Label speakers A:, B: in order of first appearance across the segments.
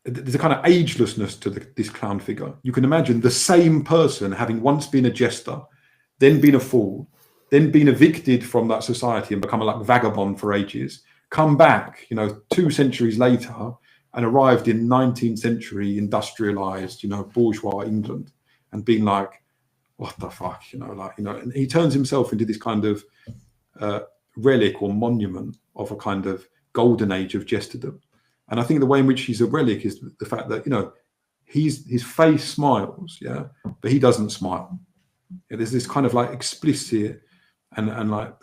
A: there's a kind of agelessness to this clown figure. You can imagine the same person having once been a jester, then been a fool, then been evicted from that society and become a like vagabond for ages, come back, 2 centuries later and arrived in 19th century industrialized, bourgeois England, and been like, what the fuck, and he turns himself into this kind of relic or monument of a kind of golden age of jesterdom. And I think the way in which he's a relic is the fact that, his face smiles, but he doesn't smile. There's this kind of like explicit and like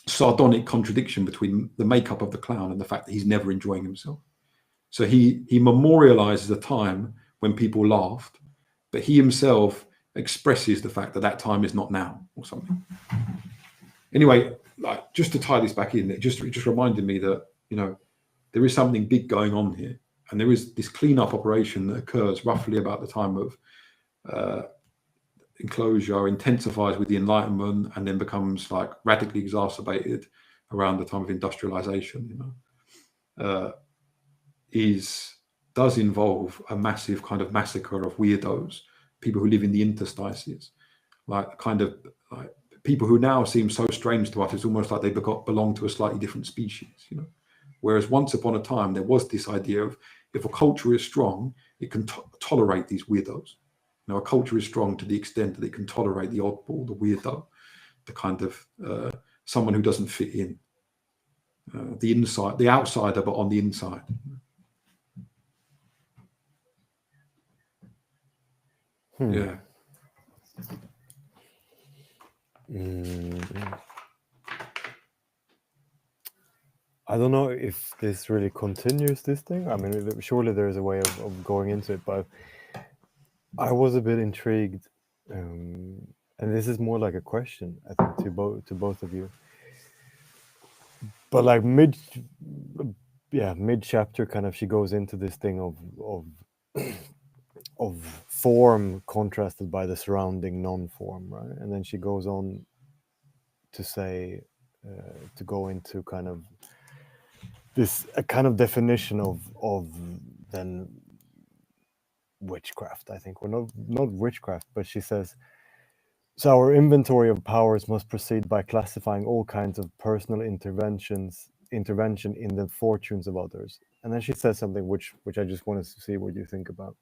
A: sardonic contradiction between the makeup of the clown and the fact that he's never enjoying himself. So he memorializes a time when people laughed, but he himself expresses the fact that that time is not now or something. Anyway, like just to tie this back in, it just reminded me that, there is something big going on here. And there is this cleanup operation that occurs roughly about the time of enclosure, intensifies with the Enlightenment, and then becomes like radically exacerbated around the time of industrialization, does involve a massive kind of massacre of weirdos, people who live in the interstices, like kind of like people who now seem so strange to us. It's almost like they belong to a slightly different species, Whereas once upon a time, there was this idea of if a culture is strong, it can tolerate these weirdos. A culture is strong to the extent that it can tolerate the oddball, the weirdo, the kind of someone who doesn't fit in, the outsider, but on the inside. Yeah.
B: I don't know if this really continues this thing. I mean, surely there is a way of going into it, but I was a bit intrigued, and this is more like a question, I think, to both of you. But like mid chapter, kind of, she goes into this thing of form contrasted by the surrounding non-form, right? And then she goes on to say, to go into kind of a kind of definition of then witchcraft, I think, or not witchcraft, but she says, so our inventory of powers must proceed by classifying all kinds of personal intervention in the fortunes of others. And then she says something which I just wanted to see what you think about.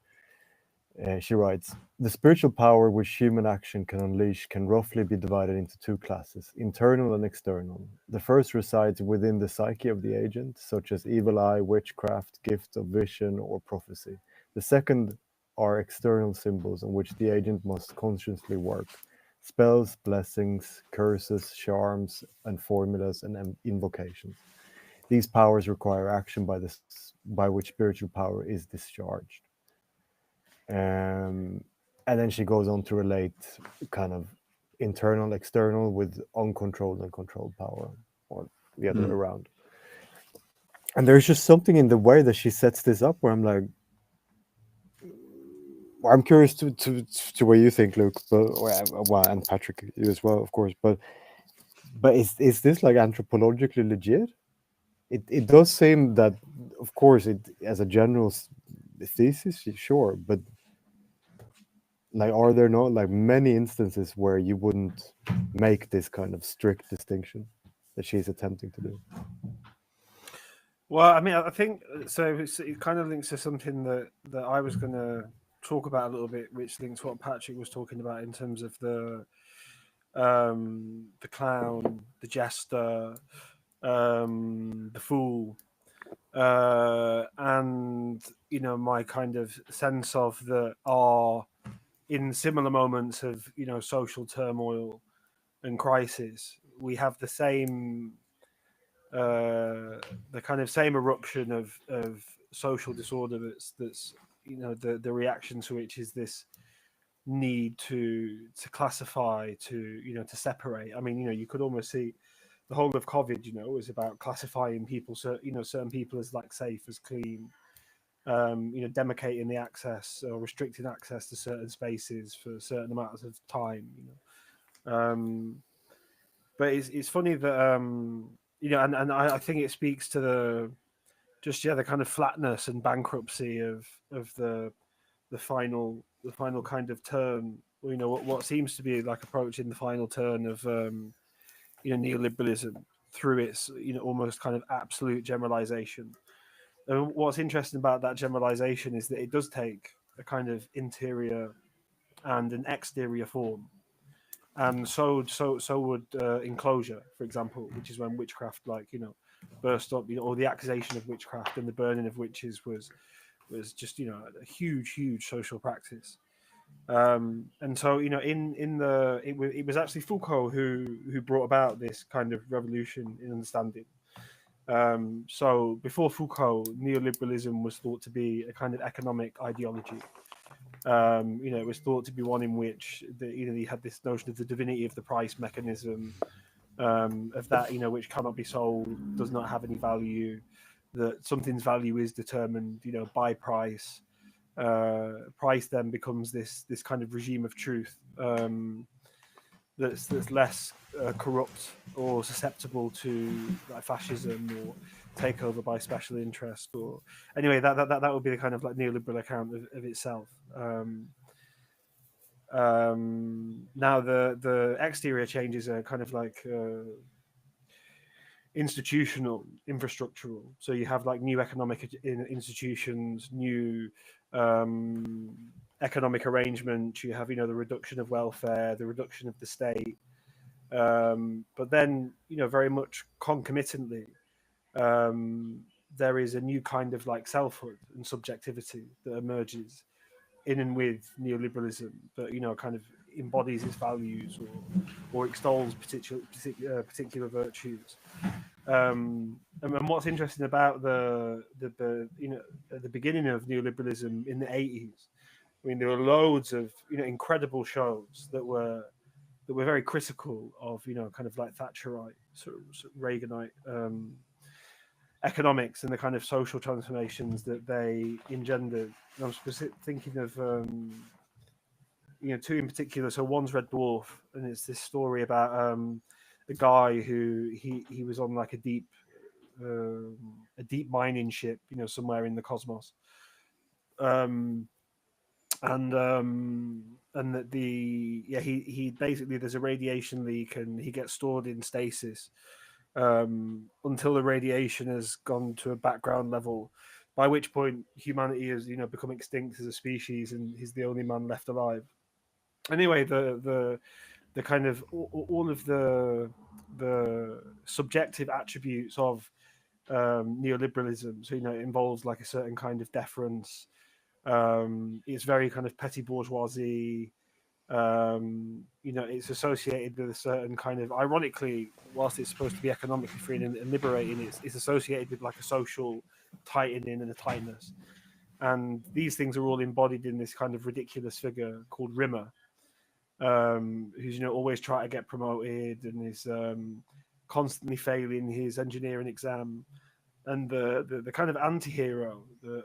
B: She writes, the spiritual power which human action can unleash can roughly be divided into 2 classes, internal and external. The first resides within the psyche of the agent, such as evil eye, witchcraft, gift of vision, or prophecy. The second are external symbols on which the agent must consciously work. Spells, blessings, curses, charms, and formulas and invocations. These powers require action by which spiritual power is discharged. And then she goes on to relate kind of internal, external with uncontrolled and controlled power, or the other way around. And there's just something in the way that she sets this up where I'm like, I'm curious to what you think, Luke, but and Patrick, you as well, of course. But is this like anthropologically legit? It does seem that, of course, it as a general thesis, sure, but like, are there not like many instances where you wouldn't make this kind of strict distinction that she's attempting to do?
C: Well, I mean, I think so. It kind of links to something that I was going to talk about a little bit, which links to what Patrick was talking about in terms of the clown, the jester, the fool, and my kind of sense of that are in similar moments of social turmoil and crisis, we have the same the kind of same eruption of social disorder that's the reaction to which is this need to classify, to separate. I mean, you could almost see the whole of COVID, was about classifying people, so certain people as like safe, as clean, demarcating the access or restricting access to certain spaces for certain amounts of time. But it's funny that and I think it speaks to just the kind of flatness and bankruptcy of the final kind of turn. You know, what seems to be like approaching the final turn of neoliberalism through its almost kind of absolute generalization. And what's interesting about that generalization is that it does take a kind of interior and an exterior form. And so would enclosure, for example, which is when witchcraft, burst up, or the accusation of witchcraft and the burning of witches was just a huge social practice. And so it was actually Foucault who brought about this kind of revolution in understanding. So before Foucault, neoliberalism was thought to be a kind of economic ideology. It was thought to be one in which you had this notion of the divinity of the price mechanism, of that which cannot be sold, does not have any value, that something's value is determined by price. Price then becomes this kind of regime of truth that's less corrupt or susceptible to like fascism or takeover by special interest, or anyway that would be the kind of like neoliberal account of itself. Now the exterior changes are kind of like institutional, infrastructural. So you have like new economic institutions, new economic arrangements. You have the reduction of welfare, the reduction of the state, but then very much concomitantly there is a new kind of like selfhood and subjectivity that emerges in and with neoliberalism that kind of embodies its values or extols particular virtues. And what's interesting about the at the beginning of neoliberalism in the 80s, I mean, there were loads of incredible shows that were very critical of kind of like Thatcherite, sort of Reaganite economics and the kind of social transformations that they engendered. And I'm thinking of two in particular. So one's Red Dwarf, and it's this story about a guy who he was on like a deep mining ship, somewhere in the cosmos, and that he basically, there's a radiation leak and he gets stored in stasis until the radiation has gone to a background level, by which point humanity has become extinct as a species and he's the only man left alive. Anyway, the kind of all of the subjective attributes of neoliberalism, so it involves like a certain kind of deference. It's very kind of petty bourgeoisie. It's associated with a certain kind of, ironically, whilst it's supposed to be economically free and liberating, it's associated with like a social tightening and a tightness. And these things are all embodied in this kind of ridiculous figure called Rimmer, who's always trying to get promoted and is constantly failing his engineering exam. And the kind of anti-hero, the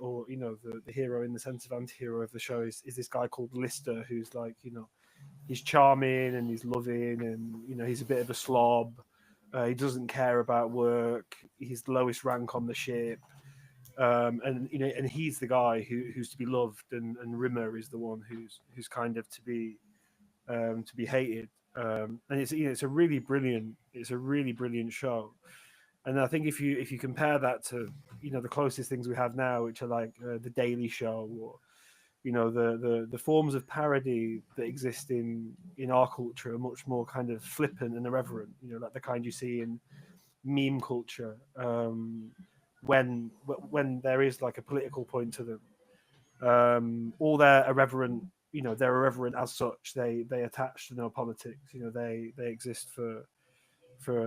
C: hero in the sense of anti-hero of the show is this guy called Lister, who's like, he's charming and he's loving and, he's a bit of a slob. He doesn't care about work. He's the lowest rank on the ship. And he's the guy who's to be loved, and Rimmer is the one who's kind of to be hated. And it's a really brilliant show. And I think if you compare that to the closest things we have now, which are like the Daily Show, or the forms of parody that exist in our culture are much more kind of flippant and irreverent. Like the kind you see in meme culture, when there is like a political point to them, or they're irreverent. They're irreverent as such. They attach to no politics. They exist for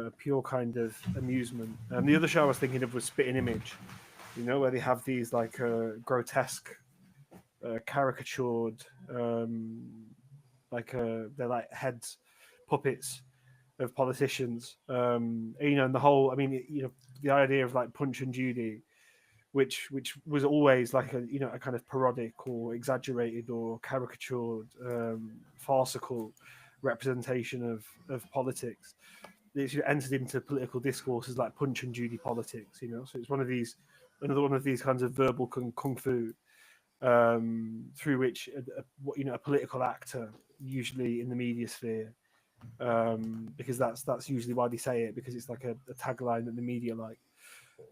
C: a pure kind of amusement. The other show I was thinking of was Spitting Image, where they have these like grotesque, caricatured, they're like heads, puppets of politicians. And the whole, I mean, the idea of like Punch and Judy, which was always like a kind of parodic or exaggerated or caricatured, farcical representation of politics. It's entered into political discourse as like Punch and Judy politics, so it's one of these another one of these kinds of verbal kung fu, through which a political actor, usually in the media sphere, because that's usually why they say it, because it's like a tagline that the media like,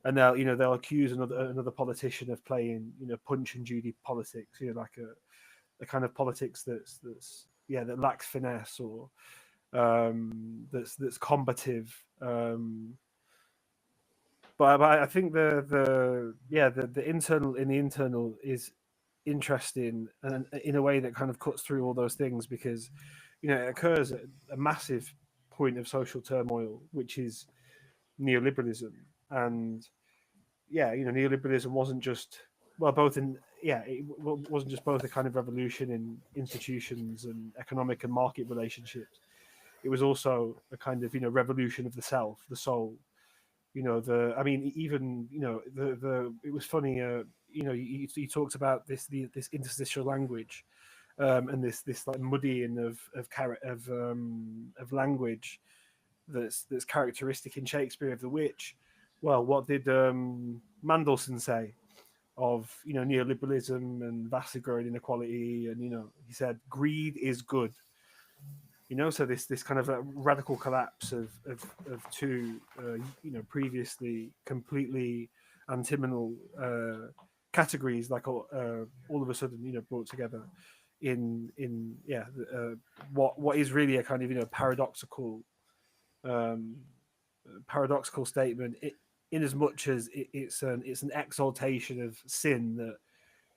C: and they'll accuse another politician of playing Punch and Judy politics, like a kind of politics that lacks finesse, or that's combative. But I think the internal is interesting, and in a way that kind of cuts through all those things, because it occurs at a massive point of social turmoil, which is neoliberalism. And neoliberalism wasn't just it wasn't just both a kind of revolution in institutions and economic and market relationships. It was also a kind of revolution of the self, the soul. It was funny. He talked about this interstitial language, and this like muddying of language that's characteristic in Shakespeare of the witch. Well, what did Mandelson say of neoliberalism and vastly growing inequality? And he said greed is good. So this kind of a radical collapse of two previously completely antimonal categories, like all of a sudden brought together in what is really a kind of paradoxical statement, in as much as it's an exaltation of sin that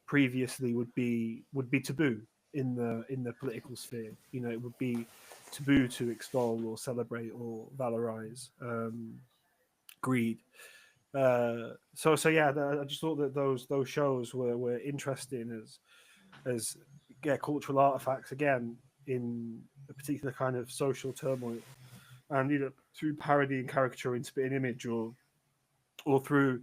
C: previously would be taboo in the political sphere. It would be taboo to extol or celebrate or valorize greed. I just thought that those shows were interesting as cultural artifacts, again, in a particular kind of social turmoil, and through parody and caricature in spitting image, or through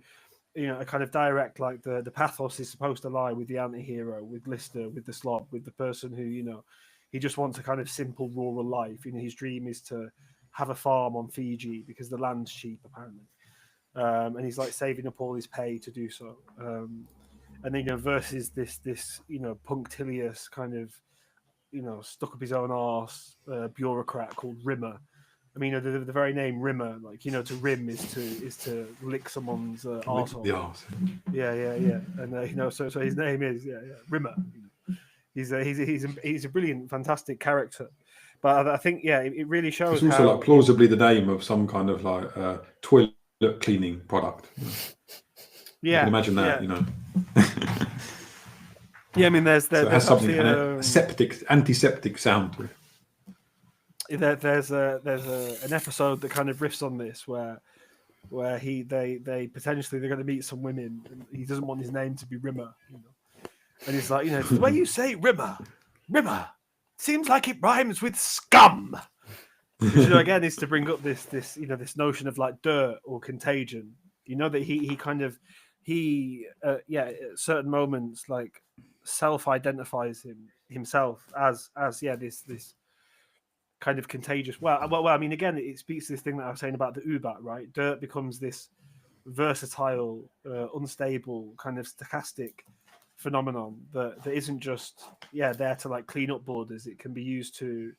C: a kind of direct, like the pathos is supposed to lie with the anti-hero, with Lister, with the slob, with the person who he just wants a kind of simple rural life. His dream is to have a farm on Fiji because the land's cheap, apparently, and he's like saving up all his pay to do so. And then versus this punctilious kind of stuck up his own arse bureaucrat called Rimmer. I mean, the very name Rimmer, like to rim is to lick someone's arsehole.
A: The arse.
C: Yeah. And so his name is Rimmer. He's a brilliant, fantastic character. But I think it really shows.
A: It's also like plausibly the name of some kind of like toilet cleaning product.
C: Yeah,
A: I can imagine that.
C: Yeah, I mean, there's
A: something antiseptic sound to it.
C: There's an episode that kind of riffs on this, where they potentially they're going to meet some women, and he doesn't want his name to be Rimmer, and he's like, the way you say Rimmer seems like it rhymes with scum. Which, again, is to bring up this notion of like dirt or contagion. That he at certain moments like self-identifies himself as this kind of contagious. Well, I mean, again, it speaks to this thing that I was saying about the OOBAT, right? Dirt becomes this versatile, unstable, kind of stochastic phenomenon that isn't just there to like clean up borders. It can be used to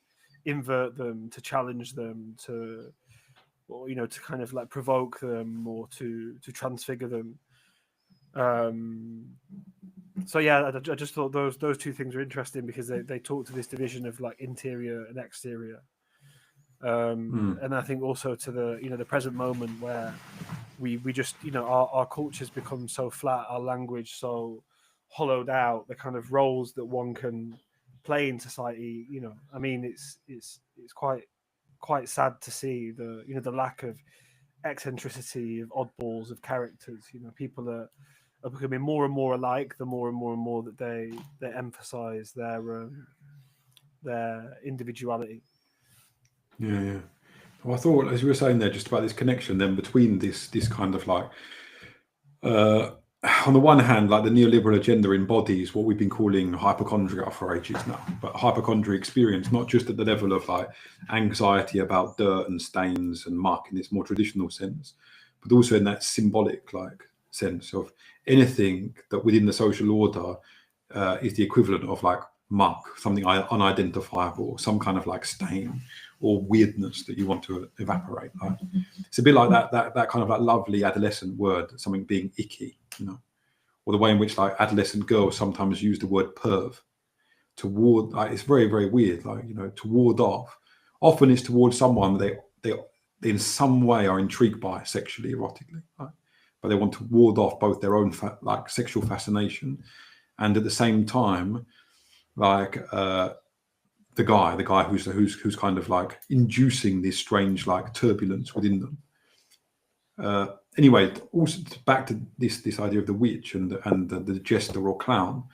C: invert them, to challenge them, to kind of like provoke them, or to transfigure them. I just thought those two things are interesting, because they talk to this division of like interior and exterior, and I think also to the present moment, where we just our culture's become so flat, our language so hollowed out, the kind of roles that one can play in society. I mean, it's quite sad to see the lack of eccentricity, of oddballs, of characters. People are becoming more and more alike, the more and more that they emphasize their individuality.
A: Yeah. Well, I thought, as you were saying there, just about this connection then between this kind of like, on the one hand, like the neoliberal agenda embodies what we've been calling hypochondria for ages now, but hypochondria experience not just at the level of like anxiety about dirt and stains and muck in its more traditional sense, but also in that symbolic, like sense of anything that within the social order is the equivalent of like muck, something unidentifiable, some kind of like stain or weirdness that you want to evaporate. Right? It's a bit like that kind of like lovely adolescent word, something being icky, you know, or the way in which like adolescent girls sometimes use the word perv to ward. Like, it's very, very weird. Like, you know, to ward off. Often it's towards someone they in some way are intrigued by sexually, erotically, right? But they want to ward off both their own like sexual fascination, and at the same time, like the guy who's kind of like inducing this strange like turbulence within them. Anyway, also back to this idea of the witch and the jester or clown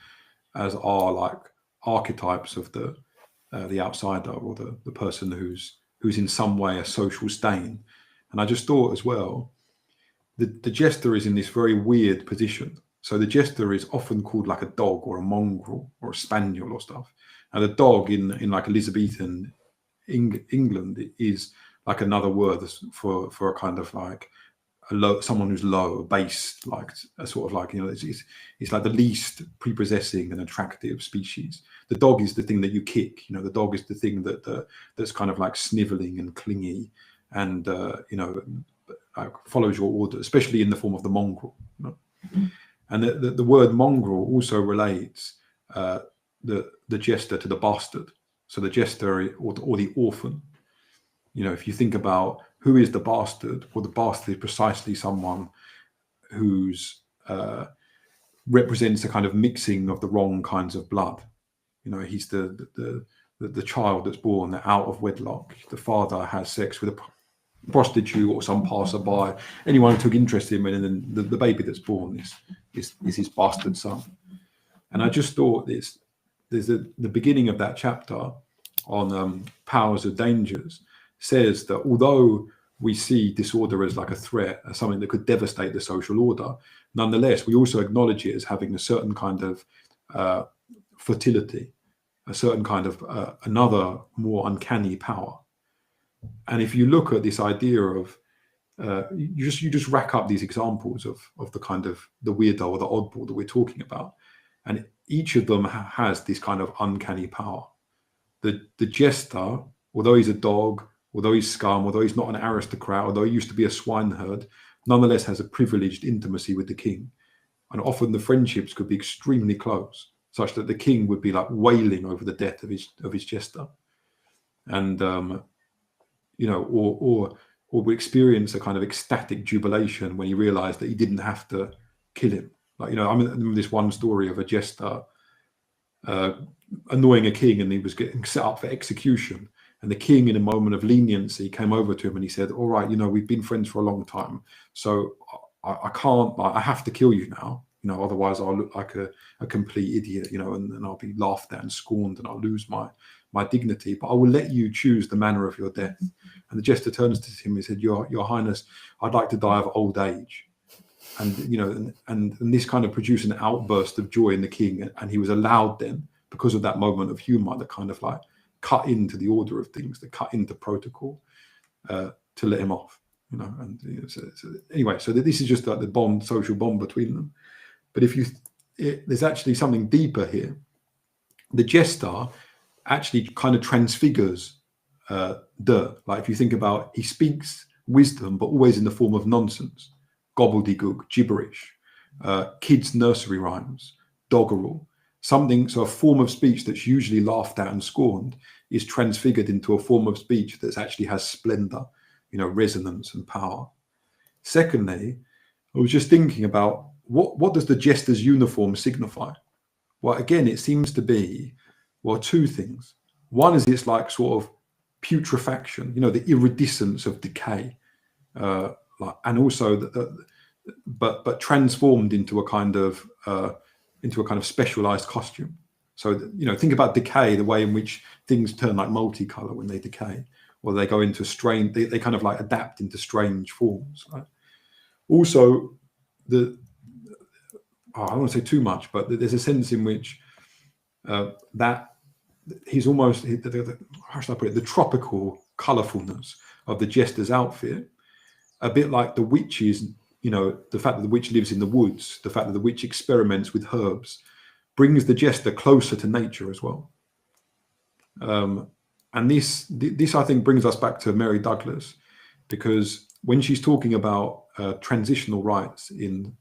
A: as are like archetypes of the outsider or the person who's in some way a social stain. And I just thought as well, the jester is in this very weird position. So the jester is often called like a dog or a mongrel or a spaniel or stuff. And the dog in like Elizabethan England is like another word for a kind of like someone who's low, base, like a sort of like, you know, it's like the least prepossessing and attractive species. The dog is the thing that you kick, you know, the dog is the thing that's kind of like sniveling and clingy and you know, follows your order, especially in the form of the mongrel, you know? And the word mongrel also relates the jester to the bastard. So the jester or the orphan. You know, if you think about who is the bastard, well, the bastard is precisely someone who's represents a kind of mixing of the wrong kinds of blood. You know, he's the child that's born out of wedlock. The father has sex with a prostitute or some passerby, anyone who took interest in him, and then the baby that's born is his bastard son. And I just thought there's the beginning of that chapter on powers of dangers says that although we see disorder as like a threat, as something that could devastate the social order, nonetheless, we also acknowledge it as having a certain kind of fertility, a certain kind of another more uncanny power. And if you look at this idea of you just rack up these examples of the kind of the weirdo or the oddball that we're talking about, and each of them has this kind of uncanny power. The jester, although he's a dog, although he's scum, although he's not an aristocrat, although he used to be a swineherd, nonetheless has a privileged intimacy with the king. And often the friendships could be extremely close, such that the king would be like wailing over the death of his jester. And you know, or would experience a kind of ecstatic jubilation when he realized that he didn't have to kill him. Like, you know, I remember this one story of a jester annoying a king, and he was getting set up for execution. And the king, in a moment of leniency, came over to him and he said, "All right, you know, we've been friends for a long time, so I can't, I have to kill you now. You know, otherwise I'll look like a complete idiot, you know, and I'll be laughed at and scorned, and I'll lose my dignity. But I will let you choose the manner of your death." And the jester turns to him and said, Your Highness, I'd like to die of old age." And, you know, and this kind of produced an outburst of joy in the king. And he was allowed then, because of that moment of humor that kind of like cut into the order of things, that cut into protocol, to let him off, you know. And you know, so anyway, so this is just like the social bond between them. But there's actually something deeper here. The jester actually kind of transfigures like if you think about, he speaks wisdom, but always in the form of nonsense, gobbledygook, gibberish, kids' nursery rhymes, doggerel, something. So a form of speech that's usually laughed at and scorned is transfigured into a form of speech that actually has splendor, you know, resonance and power. Secondly, I was just thinking about what does the jester's uniform signify? Well, again, it seems to be, well, two things. One is it's like sort of putrefaction, you know, the iridescence of decay, and also but transformed into a kind of specialized costume. So you know, think about decay, the way in which things turn like multicolor when they decay, or they go into strange, they kind of like adapt into strange forms, right? Also, I don't want to say too much, but there's a sense in which that he's almost, how should I put it, the tropical colorfulness of the jester's outfit, a bit like the witch's you know, the fact that the witch lives in the woods, the fact that the witch experiments with herbs, brings the jester closer to nature as well. And this I think brings us back to Mary Douglas, because when she's talking about transitional rites in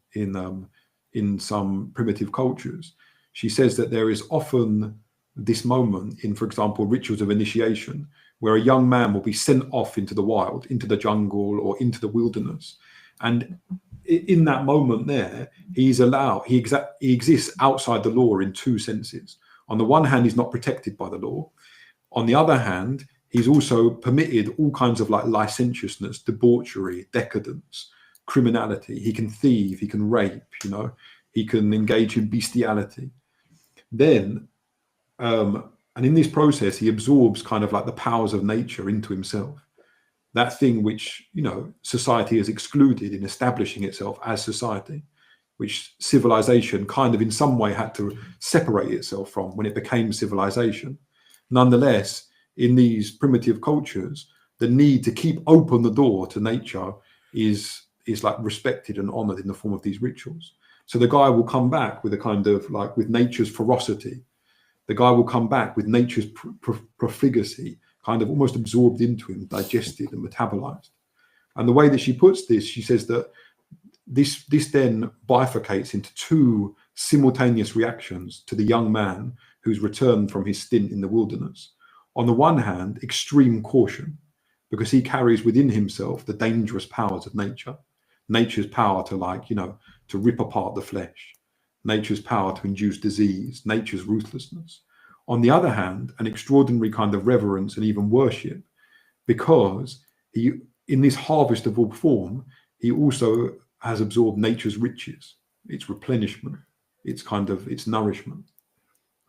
A: some primitive cultures, she says that there is often this moment in, for example, rituals of initiation, where a young man will be sent off into the wild, into the jungle or into the wilderness, and in that moment there, he exists outside the law in two senses. On the one hand, he's not protected by the law. On the other hand, he's also permitted all kinds of like licentiousness, debauchery, decadence, criminality. He can thieve, he can rape, you know, he can engage in bestiality. Then, and in this process, he absorbs kind of like the powers of nature into himself. That thing which, you know, society has excluded in establishing itself as society, which civilization kind of in some way had to separate itself from when it became civilization. Nonetheless, in these primitive cultures, the need to keep open the door to nature is like respected and honored in the form of these rituals. So the guy will come back with a kind of like with nature's ferocity. The guy will come back with nature's profligacy, kind of almost absorbed into him, digested and metabolized. And the way that she puts this, she says that this then bifurcates into two simultaneous reactions to the young man who's returned from his stint in the wilderness. On the one hand, extreme caution, because he carries within himself the dangerous powers of nature, nature's power to, like, you know, to rip apart the flesh, nature's power to induce disease, nature's ruthlessness. On the other hand, an extraordinary kind of reverence and even worship, because he, in this harvest of all form, he also has absorbed nature's riches, its replenishment, its kind of its nourishment.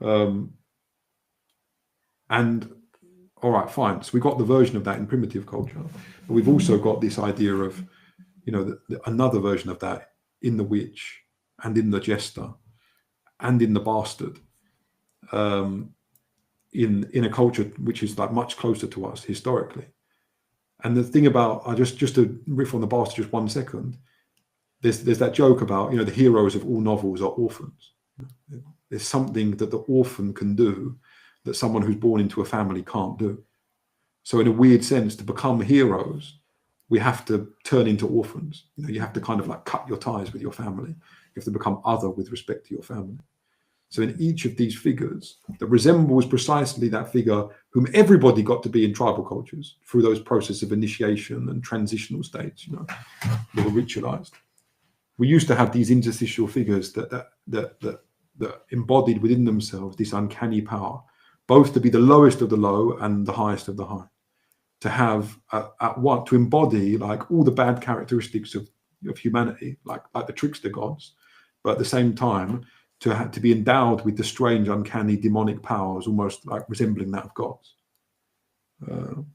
A: And all right, fine. So we got the version of that in primitive culture, but we've also got this idea of, you know, another version of that in the witch and in the jester and in the bastard, in a culture which is like much closer to us historically. And the thing about, just to riff on the bastard just 1 second, there's that joke about, you know, the heroes of all novels are orphans. There's something that the orphan can do that someone who's born into a family can't do. So in a weird sense, to become heroes, we have to turn into orphans. You know, you have to kind of like cut your ties with your family. You have to become other with respect to your family. So in each of these figures that resembles precisely that figure whom everybody got to be in tribal cultures through those processes of initiation and transitional states, you know, that were ritualized. We used to have these interstitial figures that embodied within themselves this uncanny power, both to be the lowest of the low and the highest of the high, to have to embody like all the bad characteristics of humanity, like the trickster gods, but at the same time to be endowed with the strange, uncanny, demonic powers, almost like resembling that of gods. And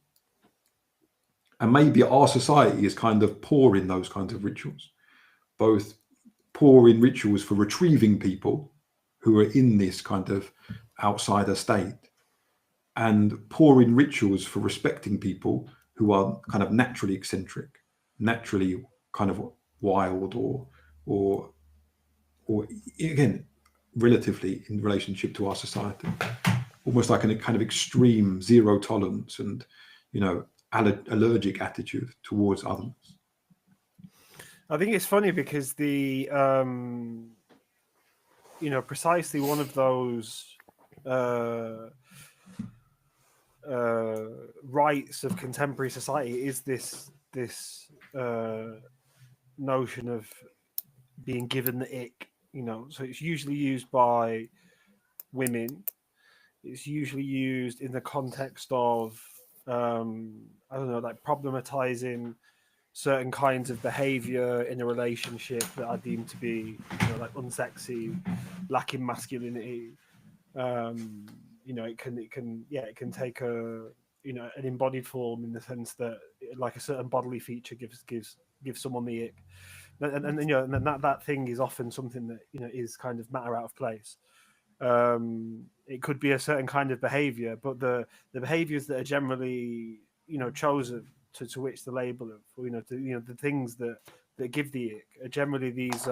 A: maybe our society is kind of poor in those kinds of rituals, both poor in rituals for retrieving people who are in this kind of outsider state, and poor in rituals for respecting people who are kind of naturally eccentric, naturally kind of wild, or again, relatively in relationship to our society, almost like a kind of extreme zero tolerance and, you know, allergic attitude towards others.
C: I think it's funny because the you know, precisely one of those rights of contemporary society is this notion of being given the ick, you know. So it's usually used by women. It's usually used in the context of I don't know, like problematizing certain kinds of behavior in a relationship that are deemed to be, you know, like unsexy, lacking masculinity. You know, it can take a, you know, an embodied form in the sense that like a certain bodily feature gives someone the ick, and you know, and then that thing is often something that, you know, is kind of matter out of place. It could be a certain kind of behavior, but the behaviors that are generally, you know, chosen to which the label of, you know, the things that give the ick are generally these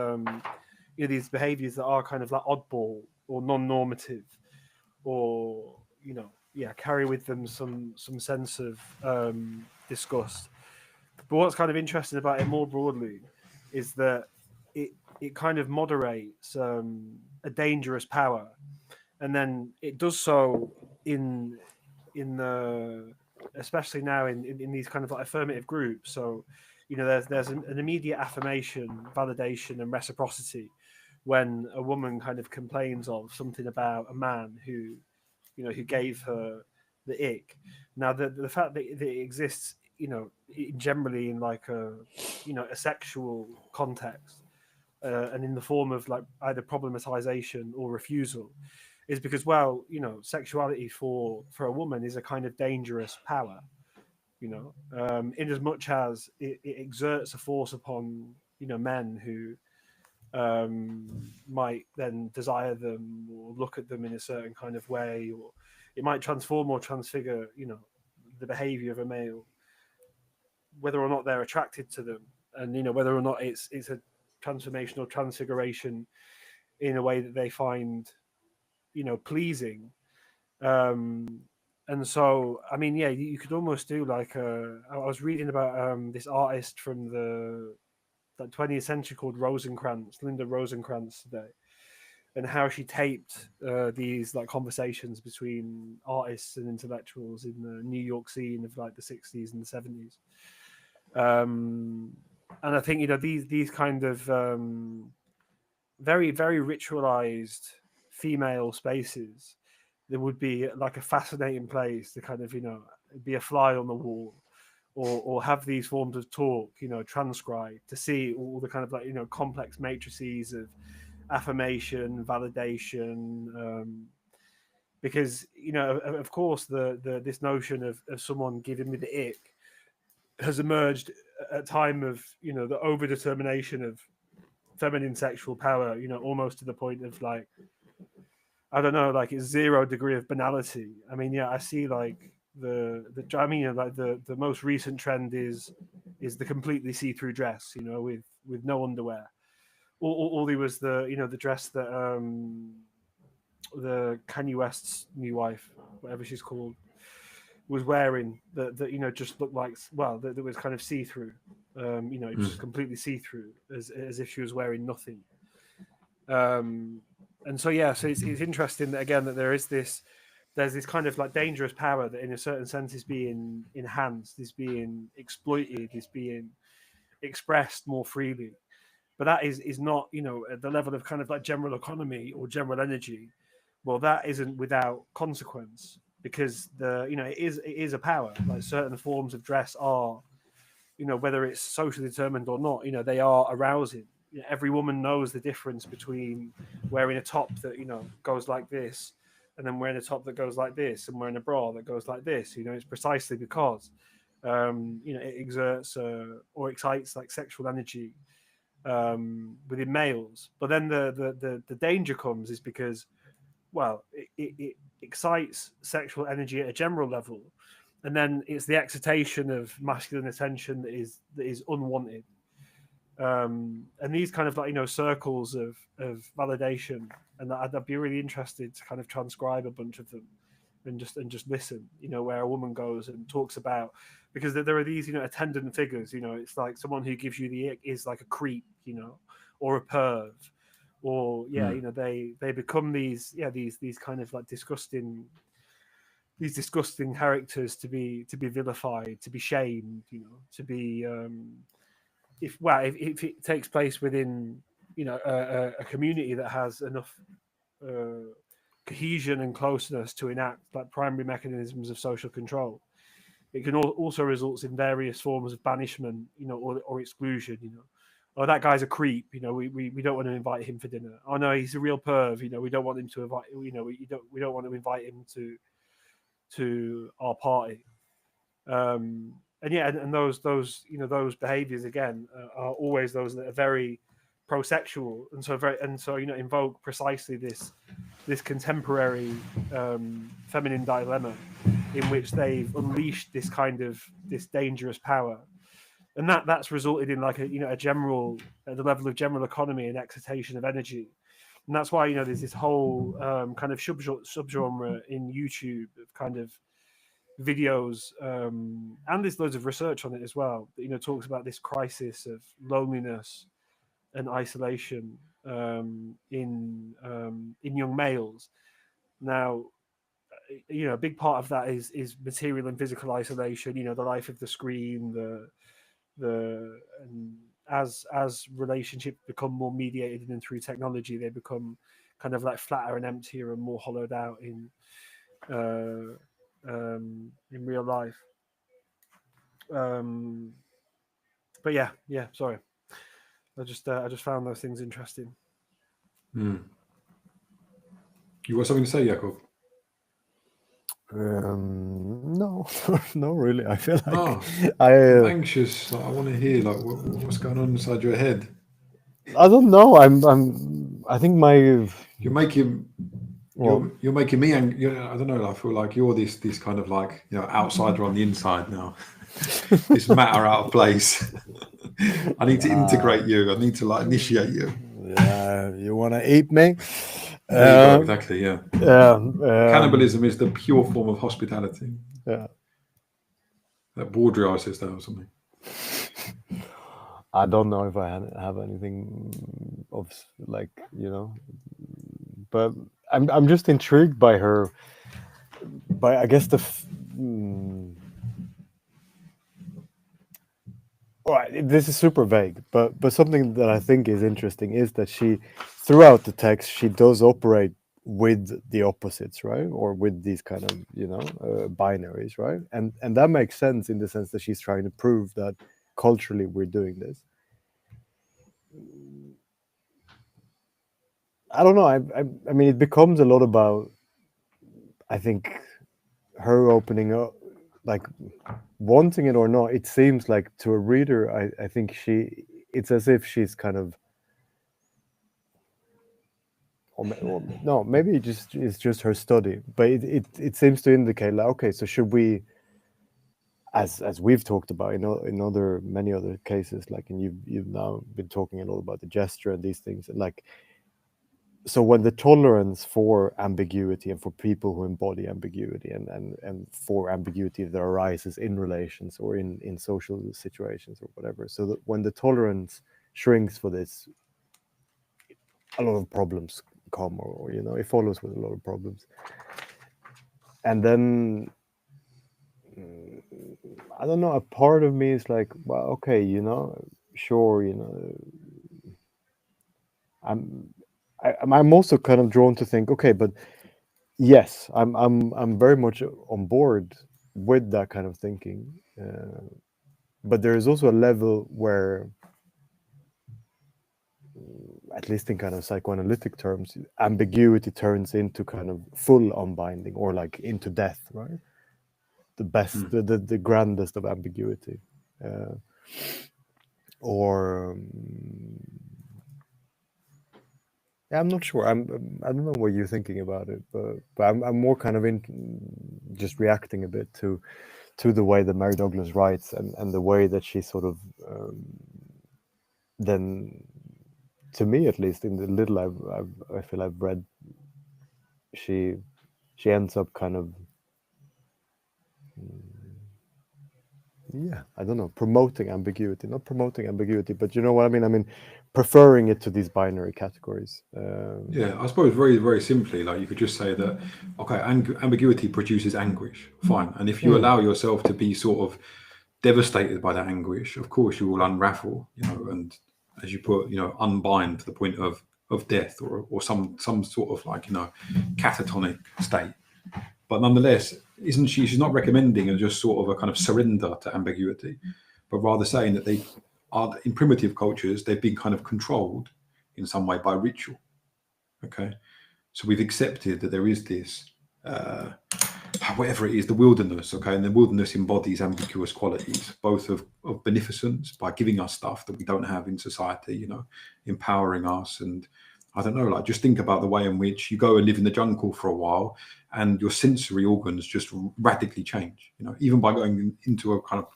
C: these behaviors that are kind of like oddball or non-normative, or carry with them some sense of disgust. But what's kind of interesting about it more broadly is that it kind of moderates a dangerous power, and then it does so in the, especially now in these kind of like affirmative groups. So there's an immediate affirmation, validation, and reciprocity when a woman kind of complains of something about a man who gave her the ick. Now the fact that it exists generally in like a a sexual context, and in the form of like either problematization or refusal, is because, well, sexuality for a woman is a kind of dangerous power, in as much as it exerts a force upon men who might then desire them or look at them in a certain kind of way, or it might transform or transfigure the behavior of a male, whether or not they're attracted to them, and whether or not it's a transformational transfiguration in a way that they find pleasing. And so, I mean, yeah, you could almost do like I was reading about this artist from the 20th century called Linda Rosenkrantz today, and how she taped these like conversations between artists and intellectuals in the New York scene of like the 60s and the 70s. And I think these kind of very, very ritualized female spaces, there would be like a fascinating place to kind of be a fly on the wall, or have these forms of talk transcribed, to see all the kind of like complex matrices of affirmation, validation, because of course this notion of someone giving me the ick has emerged at a time of the overdetermination of feminine sexual power, almost to the point of like, I don't know, like it's 0 degree of banality. I mean, yeah, I see like the most recent trend is the completely see-through dress, with no underwear. Or there was the dress that the Kanye West's new wife, whatever she's called, was wearing, that just looked like, well, that was kind of see-through, just completely see-through, as if she was wearing nothing. And so so it's interesting that, again, that there's this kind of like dangerous power that in a certain sense is being enhanced, is being exploited, is being expressed more freely. But that is not at the level of kind of like general economy or general energy. Well, that isn't without consequence, because it is a power. Like certain forms of dress are, whether it's socially determined or not, they are arousing. Every woman knows the difference between wearing a top that goes like this, and then wearing a top that goes like this, and wearing a bra that goes like this. It's precisely because it exerts or excites like sexual energy within males. But then the danger comes is because, well, it excites sexual energy at a general level, and then it's the excitation of masculine attention that is unwanted. And these kind of like circles of validation, and I'd be really interested to kind of transcribe a bunch of them and just listen, where a woman goes and talks about, because there are these attendant figures, it's like someone who gives you the ick is like a creep, or a perv, or they become these kind of like disgusting characters to be vilified, to be shamed, to be if it takes place within a community that has enough cohesion and closeness to enact like primary mechanisms of social control, it can also result in various forms of banishment, or exclusion. Oh, that guy's a creep. We don't want to invite him for dinner. Oh no, he's a real perv. We don't want him to invite. We don't want to invite him to our party. And those behaviors again are always those that are very pro-sexual, and so invoke precisely this contemporary feminine dilemma, in which they've unleashed this dangerous power, and that's resulted in like a general at the level of general economy and excitation of energy. And that's why there's this whole kind of subgenre in YouTube of kind of videos, and there's loads of research on it as well that talks about this crisis of loneliness and isolation in young males. Now, a big part of that is material and physical isolation. The life of the screen, and as relationships become more mediated and through technology, they become kind of like flatter and emptier and more hollowed out in real life. But yeah. Sorry, I just found those things interesting.
A: You got something to say, Jakob?
B: No, no, really. I feel like
A: I'm anxious. Like, I want to hear like what's going on inside your head.
B: I don't know. I think
A: you're making me angry. I don't know. I feel like you're this kind of like outsider on the inside now. This matter out of place. I need to integrate you. I need to like initiate you.
B: Yeah, you want to eat me?
A: There you go, exactly. Yeah. Cannibalism is the pure form of hospitality.
B: Yeah.
A: That Baudrillard says that or something.
B: I don't know if I have anything of like but I'm just intrigued by her. By I guess this is super vague, but something that I think is interesting is that she, throughout the text, she does operate with the opposites, right, or with these kind of binaries, right, and that makes sense in the sense that she's trying to prove that culturally we're doing this. I don't know. I mean, it becomes a lot about, I think, her opening up, like wanting it or not. It seems like to a reader, I think it's as if she's kind of, or no, maybe it's just her study, but it seems to indicate like, okay, so should we, as we've talked about in many other cases, like, and you've now been talking a lot about the gesture and these things, like, so when the tolerance for ambiguity and for people who embody ambiguity and for ambiguity that arises in relations or in social situations or whatever, so that when the tolerance shrinks for this, a lot of problems come, or it follows with a lot of problems. And then I don't know, a part of me is like, well, okay, sure, I'm also kind of drawn to think, okay, but yes, I'm very much on board with that kind of thinking, but there is also a level where, at least in kind of psychoanalytic terms, ambiguity turns into kind of full unbinding, or like into death, right? The best, the grandest of ambiguity, or. I'm not sure. I don't know what you're thinking about it, but I'm more kind of just reacting a bit to the way that Mary Douglas writes and the way that she sort of then, to me at least, in the little I feel I've read, she ends up kind of I don't know, promoting ambiguity, not promoting ambiguity, but you know what I mean? I mean, preferring it to these binary categories.
A: I suppose very, very simply, like you could just say that, okay, ambiguity produces anguish, fine. And if you allow yourself to be sort of devastated by that anguish, of course you will unravel, and as you put, unbind to the point of death or some sort of like, catatonic state. But nonetheless, she's not recommending a just sort of a kind of surrender to ambiguity, but rather saying that they are, in primitive cultures, they've been kind of controlled in some way by ritual. Okay. So we've accepted that there is this, whatever it is, the wilderness. Okay. And the wilderness embodies ambiguous qualities, both of beneficence by giving us stuff that we don't have in society, empowering us. And I don't know, like just think about the way in which you go and live in the jungle for a while and your sensory organs just radically change, even by going into a kind of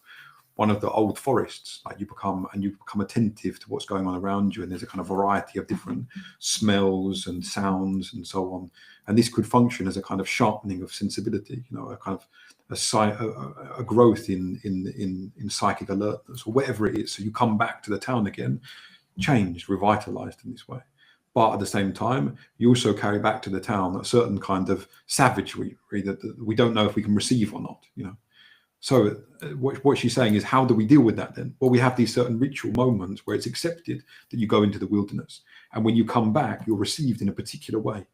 A: one of the old forests. Like you become attentive to what's going on around you, and there's a kind of variety of different smells and sounds and so on. And this could function as a kind of sharpening of sensibility, a kind of a growth in psychic alertness or whatever it is. So you come back to the town again, changed, revitalized in this way. But at the same time, you also carry back to the town a certain kind of savagery that we don't know if we can receive or not. So what she's saying is, how do we deal with that then? Well, we have these certain ritual moments where it's accepted that you go into the wilderness, and when you come back, you're received in a particular way.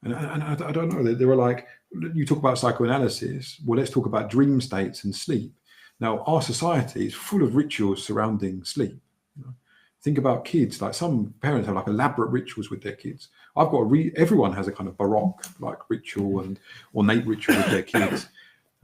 A: And I don't know. There are, like, you talk about psychoanalysis. Well, let's talk about dream states and sleep. Now, our society is full of rituals surrounding sleep. Think about kids. Like, some parents have like elaborate rituals with their kids. I've got everyone has a kind of baroque like ritual and ornate ritual with their kids.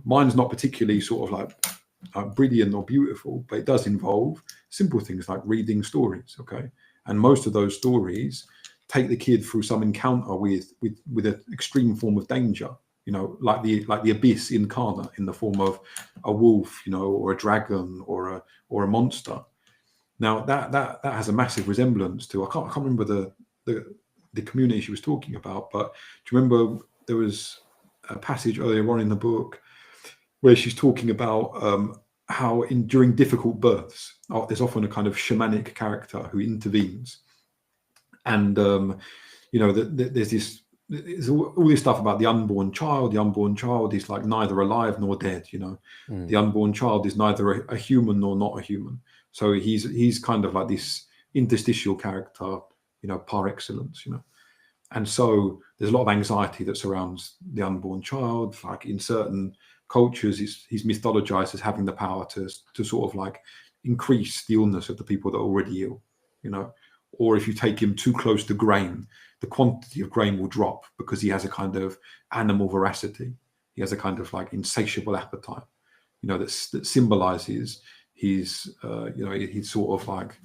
A: Mine's not particularly sort of like brilliant or beautiful, but it does involve simple things like reading stories. Okay, and most of those stories take the kid through some encounter with an extreme form of danger. Like the abyss incarnate in the form of a wolf, or a dragon or a monster. Now that has a massive resemblance to, I can't remember the community she was talking about, but do you remember there was a passage earlier on in the book where she's talking about how during difficult births, there's often a kind of shamanic character who intervenes, and there's all this stuff about the unborn child. The unborn child is like neither alive nor dead. The unborn child is neither a human nor not a human. So he's kind of like this interstitial character, par excellence, And so there's a lot of anxiety that surrounds the unborn child. Like in certain cultures, he's mythologized as having the power to sort of like increase the illness of the people that are already ill, Or if you take him too close to grain, the quantity of grain will drop because he has a kind of animal voracity. He has a kind of like insatiable appetite, that symbolizes his, he's sort of like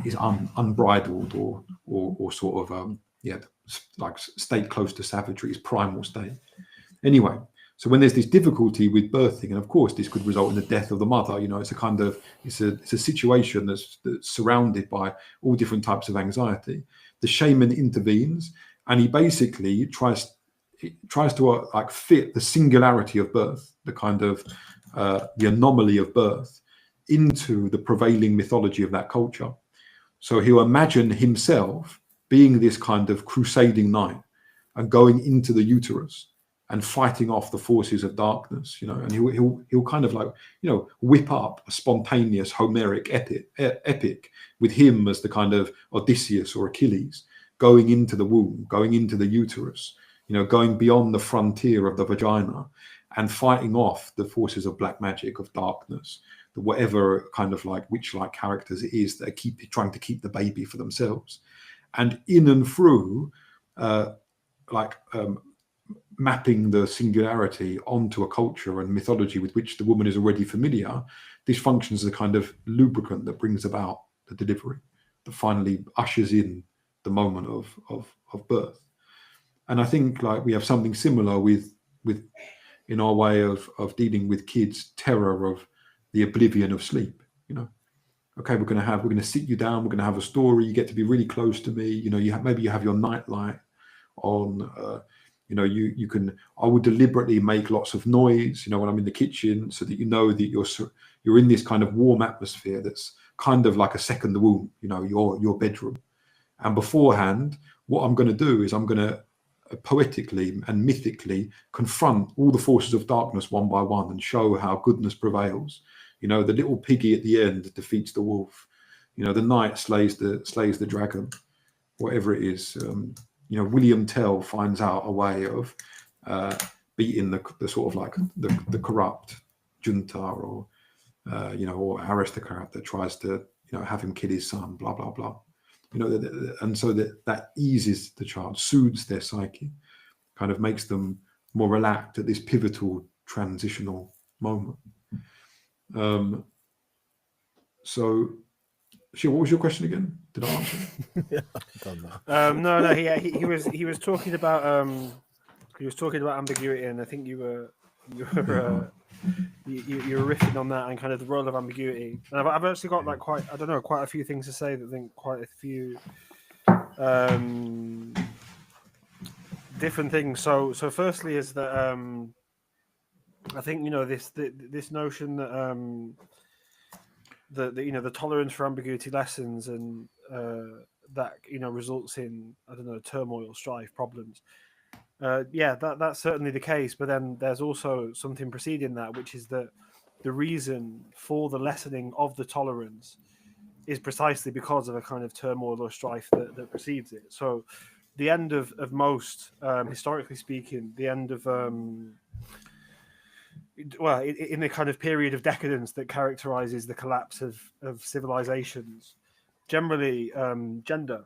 A: is unbridled or sort of like state close to savagery, his primal state. Anyway, so when there's this difficulty with birthing, and of course this could result in the death of the mother, it's a kind of it's a situation that's surrounded by all different types of anxiety. The shaman intervenes, and he basically tries to like fit the singularity of birth, the kind of the anomaly of birth, into the prevailing mythology of that culture. So he'll imagine himself being this kind of crusading knight and going into the uterus and fighting off the forces of darkness, and he'll kind of like, whip up a spontaneous Homeric epic with him as the kind of Odysseus or Achilles going into the womb, going into the uterus, going beyond the frontier of the vagina and fighting off the forces of black magic, of darkness, whatever kind of like witch-like characters it is that are trying to keep the baby for themselves. And in and through, mapping the singularity onto a culture and mythology with which the woman is already familiar, this functions as a kind of lubricant that brings about the delivery, that finally ushers in the moment of birth. And I think like we have something similar with in our way of dealing with kids' terror of the oblivion of sleep. Okay, we're going to sit you down, we're going to have a story, you get to be really close to me, maybe you have your nightlight on, I would deliberately make lots of noise, when I'm in the kitchen, so that that you're in this kind of warm atmosphere that's kind of like a second womb, your bedroom. And beforehand, what I'm going to do is I'm going to poetically and mythically confront all the forces of darkness one by one and show how goodness prevails. The little piggy at the end defeats the wolf. The knight slays the dragon, whatever it is. William Tell finds out a way of beating the sort of like the corrupt junta or aristocrat that tries to have him kill his son, blah blah blah. And so that eases the child, soothes their psyche, kind of makes them more relaxed at this pivotal transitional moment. So, Michel, what was your question again? Did I answer?
B: Yeah, I don't know.
C: No. He was talking about ambiguity, and I think you were you're riffing on that and kind of the role of ambiguity. And I've actually got like quite a few things to say that I think quite a few different things. So firstly is that I think this notion that the tolerance for ambiguity lessens and that results in turmoil, strife, problems. That's certainly the case. But then there's also something preceding that, which is that the reason for the lessening of the tolerance is precisely because of a kind of turmoil or strife that precedes it. So the end of most, historically speaking, the end of in the kind of period of decadence that characterizes the collapse of civilizations, generally gender,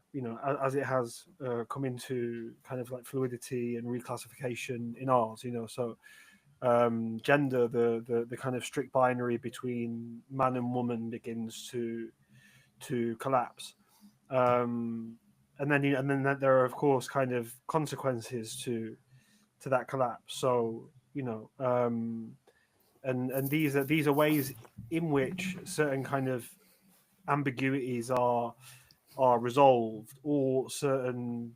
C: as it has come into kind of like fluidity and reclassification in ours, so gender, the kind of strict binary between man and woman begins to collapse, and then there are of course kind of consequences to that collapse. So and these are ways in which certain kind of ambiguities are resolved, or certain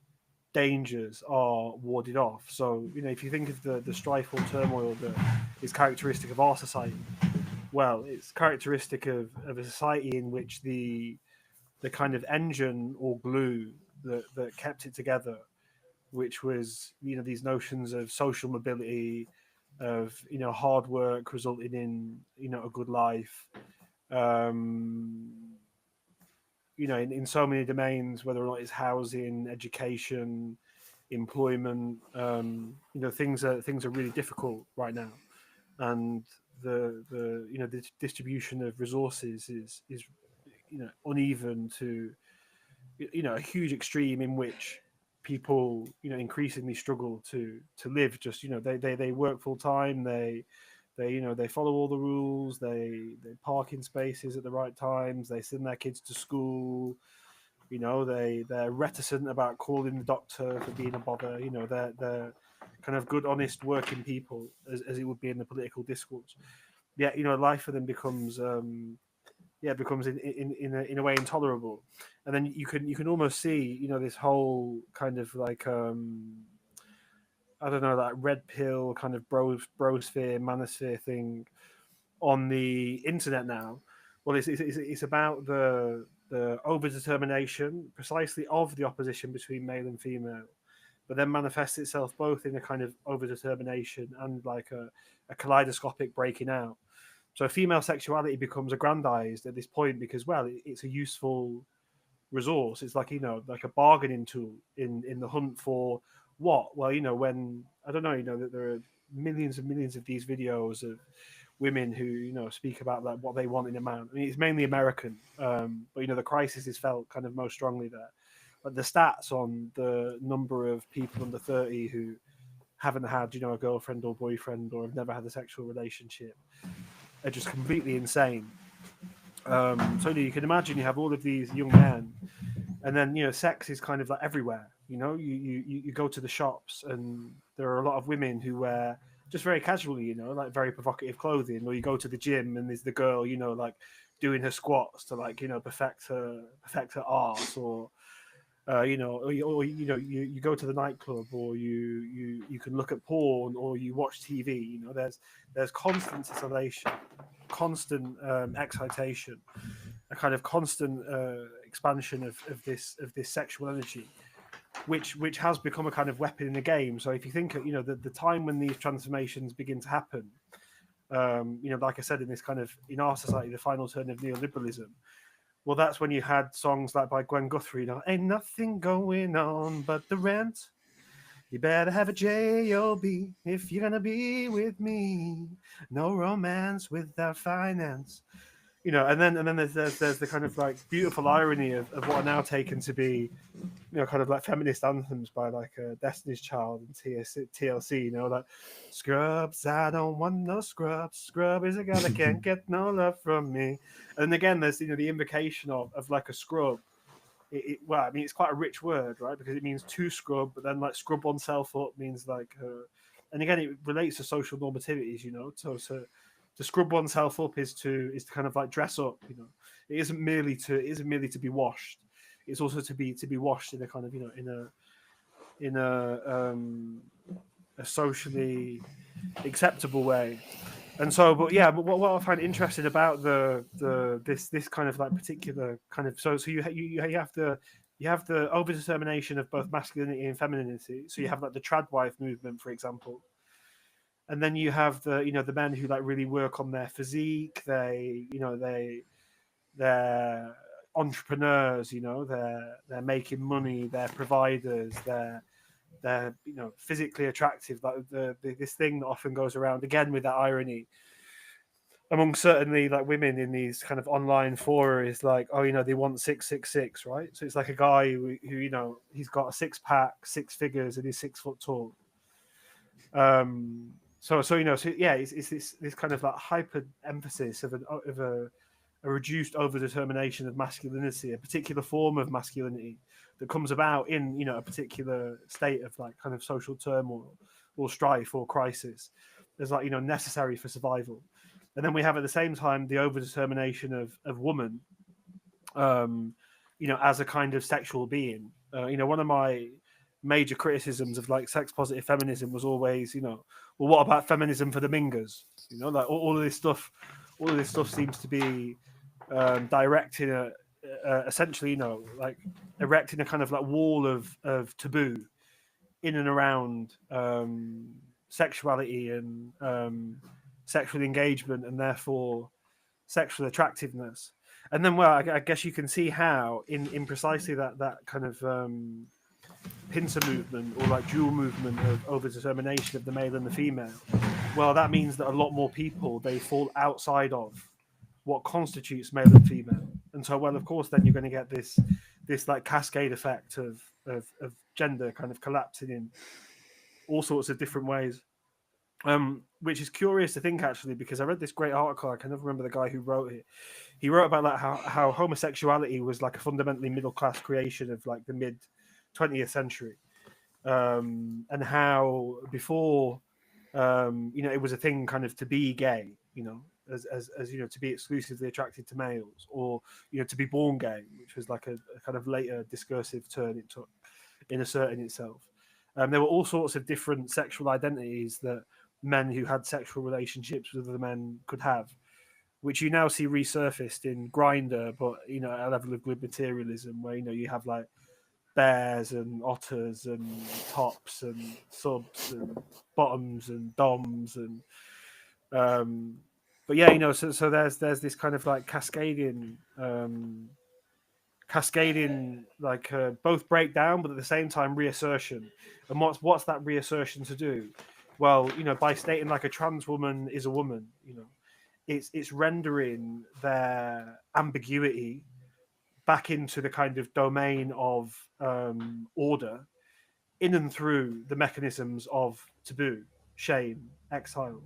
C: dangers are warded off. So if you think of the strife or turmoil that is characteristic of our society, well, it's characteristic of a society in which the kind of engine or glue that kept it together, which was these notions of social mobility, of hard work resulting in a good life, in so many domains, whether or not it's housing, education, employment. Things are really difficult right now, and the distribution of resources is uneven to a huge extreme in which people increasingly struggle to live. Just they work full time, they follow all the rules, they park in spaces at the right times, they send their kids to school, they're reticent about calling the doctor for being a bother. They're kind of good, honest working people, as it would be in the political discourse. Life for them becomes becomes in a way intolerable. And then you can almost see this whole kind of like I don't know, that red pill kind of brosphere, manosphere thing on the internet now. Well, it's about the overdetermination precisely of the opposition between male and female, but then manifests itself both in a kind of overdetermination and like a kaleidoscopic breaking out. So female sexuality becomes aggrandized at this point because, well, it's a useful resource. It's like like a bargaining tool in the hunt for what? Well, when I don't know, that there are millions and millions of these videos of women who speak about like what they want in a man. I mean, it's mainly American, but the crisis is felt kind of most strongly there. But the stats on the number of people under 30 who haven't had a girlfriend or boyfriend or have never had a sexual relationship are just completely insane. So you can imagine you have all of these young men, and then sex is kind of like everywhere. You go to the shops and there are a lot of women who wear just very casually, like very provocative clothing, or you go to the gym and there's the girl, like doing her squats to like perfect her arse, or you go to the nightclub, or you can look at porn, or you watch TV. There's constant titillation, constant excitation, a kind of constant expansion of this sexual energy, which has become a kind of weapon in the game. So if you think the time when these transformations begin to happen, like I said, in this kind of in our society, the final turn of neoliberalism. Well, that's when you had songs like by Gwen Guthrie, ain't nothing going on but the rent. You better have a J-O-B if you're going to be with me. No romance without finance. And then there's the kind of like beautiful irony of what are now taken to be, kind of like feminist anthems by like Destiny's Child and TLC, like scrubs, I don't want no scrubs. Scrub is a guy that can't get no love from me. And again, there's the invocation of like a scrub. Well, I mean, it's quite a rich word, right? Because it means to scrub, but then like scrub oneself up means like, and again, it relates to social normativities, So scrub oneself up is to kind of like dress up. You know, it isn't merely to be washed. It's also to be washed in a kind of, you know, in a socially acceptable way. And so, but what I find interesting about this kind of like particular kind of, so you have the overdetermination of both masculinity and femininity. So you have like the trad wife movement, for example, and then you have the men who like really work on their physique. They're entrepreneurs. You know, they're making money. They're providers. They're physically attractive. Like this thing that often goes around again with that irony among certainly like women in these kind of online fora is like, oh, they want 666, right? So it's like a guy who he's got a 6-pack, 6 figures, and he's 6 foot tall. So it's this kind of like hyper emphasis of a reduced overdetermination of masculinity, a particular form of masculinity that comes about in a particular state of like kind of social turmoil or strife or crisis, as like necessary for survival. And then we have at the same time the overdetermination of woman, as a kind of sexual being. One of my major criticisms of like sex positive feminism was always, well, what about feminism for the mingers? Like all of this stuff seems to be directing essentially, like erecting a kind of like wall of taboo in and around sexuality and sexual engagement, and therefore sexual attractiveness. And then, well, I guess you can see how in precisely that kind of pincer movement or like dual movement of overdetermination of the male and the female, well, that means that a lot more people, they fall outside of what constitutes male and female. And so, well, of course, then you're going to get this like cascade effect of gender kind of collapsing in all sorts of different ways. Which is curious to think, actually, because I read this great article. I can never remember the guy who wrote it. He wrote about like how homosexuality was like a fundamentally middle class creation of like the mid 20th century, and how before it was a thing kind of to be gay, as to be exclusively attracted to males, or to be born gay, which was like a kind of later discursive turn it took in asserting itself. There were all sorts of different sexual identities that men who had sexual relationships with other men could have, which you now see resurfaced in Grindr, but at a level of glib materialism where you have like bears and otters and tops and subs and bottoms and doms and but yeah, so there's this kind of like cascading like both breakdown, but at the same time reassertion. And what's that reassertion to do? Well, by stating like a trans woman is a woman, it's rendering their ambiguity back into the kind of domain of order in and through the mechanisms of taboo, shame, exile,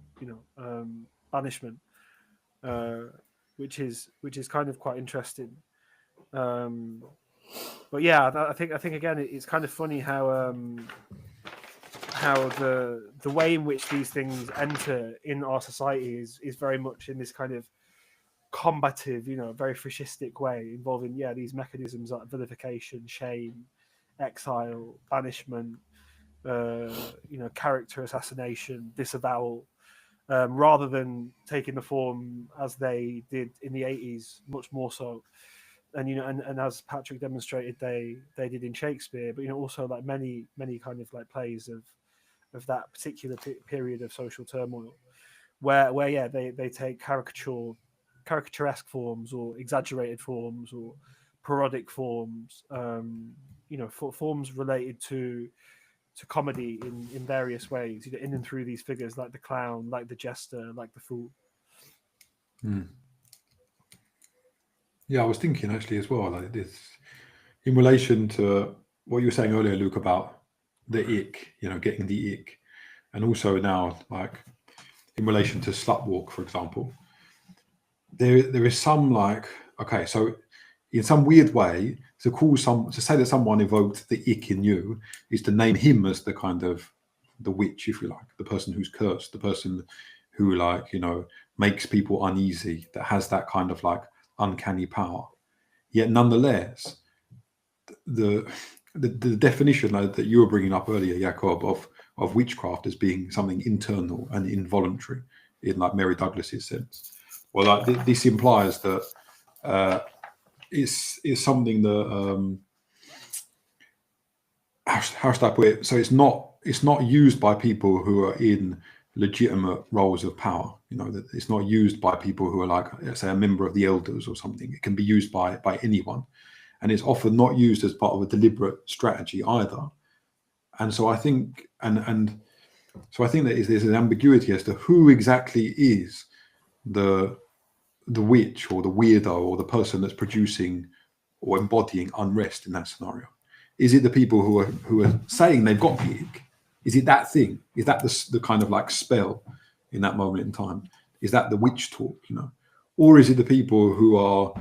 C: banishment, which is kind of quite interesting. But yeah, I think again, it's kind of funny how the way in which these things enter in our society is very much in this kind of combative, very fascistic way, involving these mechanisms like vilification, shame, exile, banishment, character assassination, disavowal, rather than taking the form as they did in the 80s, much more so. And and as Patrick demonstrated, they did in Shakespeare, but also like many kind of like plays of that particular period of social turmoil, where they take caricaturesque forms or exaggerated forms or parodic forms, forms related to comedy in various ways, in and through these figures like the clown, like the jester, like the fool.
A: Yeah, I was thinking actually as well, like this in relation to what you were saying earlier, Luke, about the ick, getting the ick, and also now like in relation to slut walk, for example, there is some like, okay, so in some weird way, to say that someone evoked the ick in you is to name him as the kind of the witch, if you like, the person who's cursed, the person who like makes people uneasy, that has that kind of like uncanny power. Yet nonetheless, the definition that you were bringing up earlier, Jacob, of witchcraft as being something internal and involuntary, in like Mary Douglas's sense. Well, like this implies that it's something that how should I put it? So it's not used by people who are in legitimate roles of power. You know, that it's not used by people who are like, let's say, a member of the elders or something. It can be used by anyone, and it's often not used as part of a deliberate strategy either. And so I think, so I think that there's an ambiguity as to who exactly is the witch or the weirdo or the person that's producing or embodying unrest in that scenario. Is it the people who are saying they've got the ick? Is it that thing? Is that the kind of like spell in that moment in time? Is that the witch talk, you know? Or is it the people who are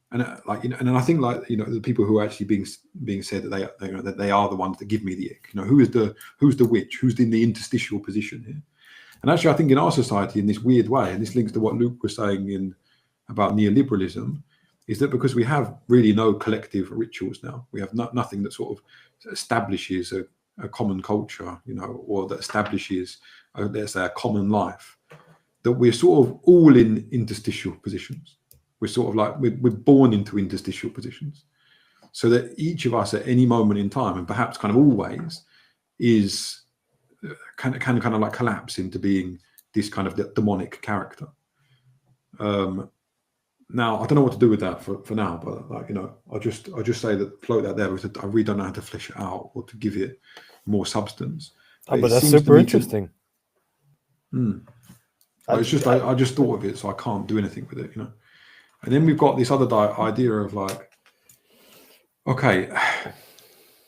A: and I think, like, you know, the people who are actually being said that they are the ones that give me the ick. You know, who's the witch? Who's in the interstitial position here? And actually, I think in our society, in this weird way, and this links to what Luke was saying about neoliberalism, is that because we have really no collective rituals now, we have nothing that sort of establishes a common culture, you know, or that establishes, let's say, a common life, that we're sort of all in interstitial positions. We're sort of like, we're born into interstitial positions, so that each of us at any moment in time, and perhaps kind of always, is kind of like collapse into being this kind of demonic character. Now, I don't know what to do with that for now, but like, you know, I'll just say that, float that there, because I really don't know how to flesh it out or to give it more substance.
B: But that's super interesting.
A: It's just I just thought of it, so I can't do anything with it, you know. And then we've got this other idea of like, okay,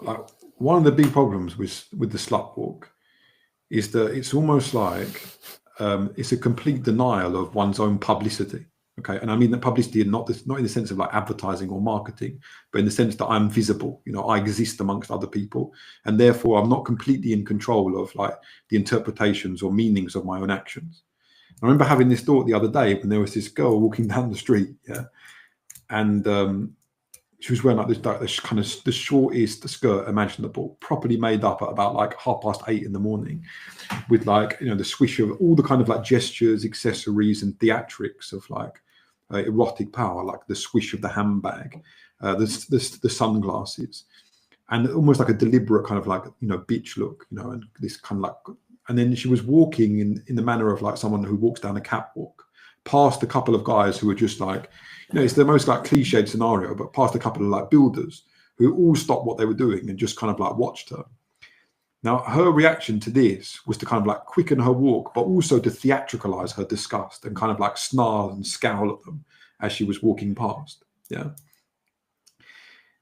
A: like one of the big problems with the slut walk is that it's almost like it's a complete denial of one's own publicity. Okay, and I mean that publicity, not in the sense of like advertising or marketing, but in the sense that I'm visible. You know, I exist amongst other people, and therefore I'm not completely in control of like the interpretations or meanings of my own actions. I remember having this thought the other day when there was this girl walking down the street, yeah, and she was wearing like this kind of the shortest skirt imaginable, properly made up at about like 8:30 in the morning, with like, you know, the swish of all the kind of like gestures, accessories, and theatrics of like erotic power, like the swish of the handbag, the sunglasses, and almost like a deliberate kind of like, you know, bitch look, you know, and this kind of like. And then she was walking in the manner of like someone who walks down a catwalk, past a couple of guys who were just like, you know, it's the most like cliched scenario, but past a couple of like builders who all stopped what they were doing and just kind of like watched her. Now, her reaction to this was to kind of like quicken her walk, but also to theatricalize her disgust and kind of like snarl and scowl at them as she was walking past. Yeah.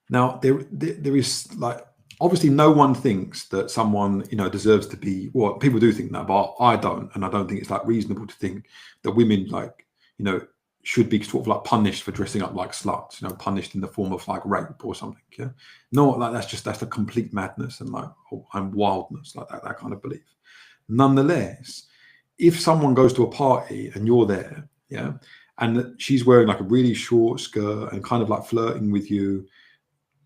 A: Now, there is like, obviously no one thinks that someone, you know, deserves to be, well, people do think that, but I don't. And I don't think it's like reasonable to think that women, like, you know, should be sort of like punished for dressing up like sluts, you know, punished in the form of like rape or something. Yeah. No, like that's a complete madness and like, and wildness, like that kind of belief. Nonetheless, if someone goes to a party and you're there, yeah, and she's wearing like a really short skirt and kind of like flirting with you,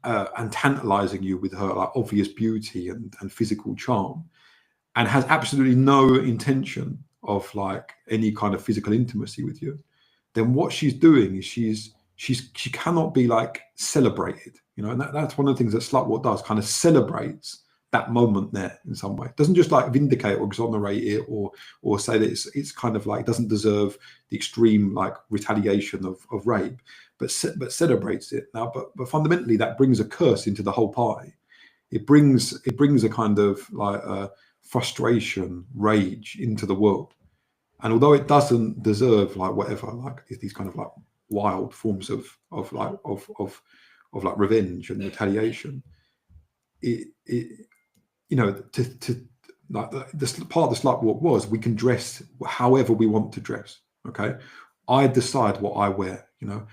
A: and tantalizing you with her like obvious beauty and physical charm, and has absolutely no intention of like any kind of physical intimacy with you, then what she's doing is she cannot be like celebrated, you know. And that's one of the things that slutwalk does, kind of celebrates that moment there in some way. It doesn't just like vindicate or exonerate it or say that it's kind of like doesn't deserve the extreme like retaliation of rape, but celebrates it. Now, but fundamentally that brings a curse into the whole party. It brings a kind of like frustration, rage into the world. And although it doesn't deserve like whatever, like these kind of like wild forms of like revenge and retaliation, it you know, to like this part of the slut walk was we can dress however we want to dress. Okay, I decide what I wear, you know,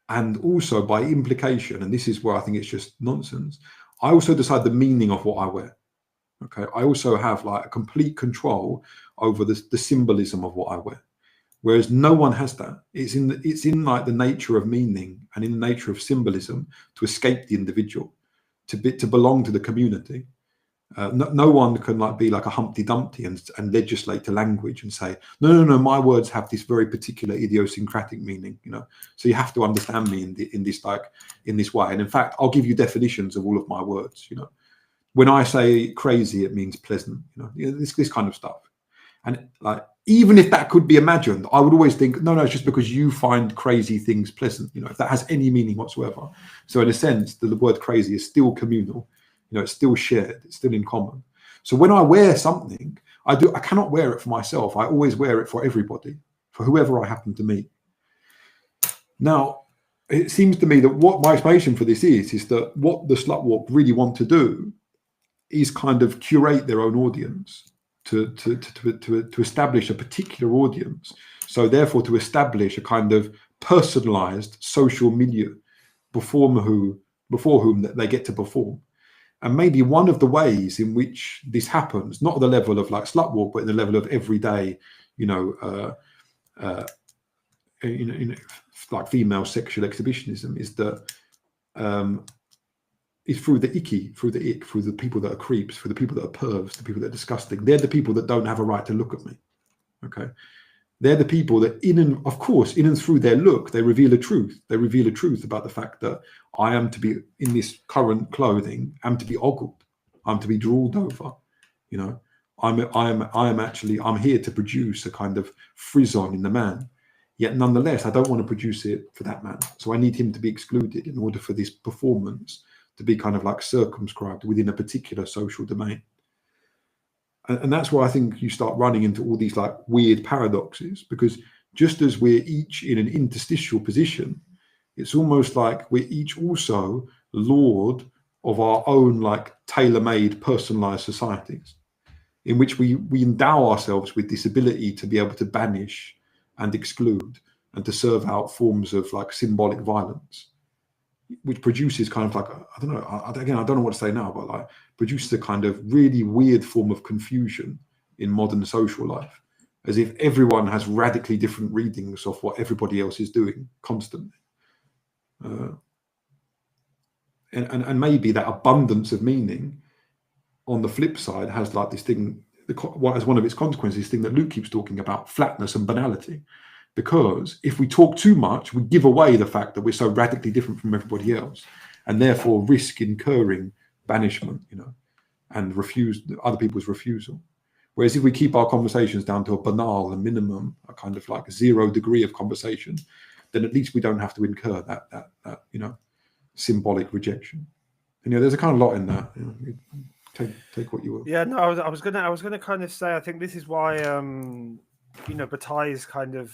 A: and also by implication, and this is where I think it's just nonsense, I also decide the meaning of what I wear. Okay, I also have like a complete control over the symbolism of what I wear. Whereas no one has that. It's in like the nature of meaning and in the nature of symbolism to escape the individual, to belong to the community. No one can like be like a Humpty Dumpty and legislate to language and say, no, my words have this very particular idiosyncratic meaning, you know. So you have to understand me in this way. And in fact, I'll give you definitions of all of my words, you know. When I say crazy, it means pleasant, you know, this kind of stuff. And like, even if that could be imagined, I would always think, no, it's just because you find crazy things pleasant, you know, if that has any meaning whatsoever. So in a sense, the word crazy is still communal. You know, it's still shared, it's still in common. So when I wear something, I cannot wear it for myself. I always wear it for everybody, for whoever I happen to meet. Now, it seems to me that what my explanation for this is that what the slut walk really want to do is kind of curate their own audience to establish a particular audience. So therefore, to establish a kind of personalized social milieu before whom they get to perform. And maybe one of the ways in which this happens, not at the level of like slut walk, but at the level of everyday, like female sexual exhibitionism, is that is through the icky, through the ick, through the people that are creeps, through the people that are pervs, the people that are disgusting. They're the people that don't have a right to look at me. Okay. They're the people that in and through their look, they reveal a truth. They reveal a truth about the fact that I am to be, in this current clothing, I'm to be ogled. I'm to be drooled over. You know, I'm here to produce a kind of frisson in the man. Yet nonetheless, I don't want to produce it for that man. So I need him to be excluded in order for this performance to be kind of like circumscribed within a particular social domain. And that's why I think you start running into all these like weird paradoxes, because just as we're each in an interstitial position, it's almost like we're each also lord of our own like tailor-made personalized societies, in which we endow ourselves with this ability to be able to banish and exclude and to serve out forms of like symbolic violence, which produces kind of like, I don't know what to say now, but like produces a kind of really weird form of confusion in modern social life, as if everyone has radically different readings of what everybody else is doing constantly. And maybe that abundance of meaning on the flip side has like this thing, as one of its consequences, this thing that Luke keeps talking about, flatness and banality. Because if we talk too much, we give away the fact that we're so radically different from everybody else, and therefore risk incurring banishment, you know, and other people's refusal. Whereas if we keep our conversations down to a banal, a minimum, a kind of like 0 degree of conversation, then at least we don't have to incur that you know, symbolic rejection. And you know, there's a kind of lot in that. You know, take what you will.
C: Yeah, no, I was gonna kind of say, I think this is why you know, Bataille's kind of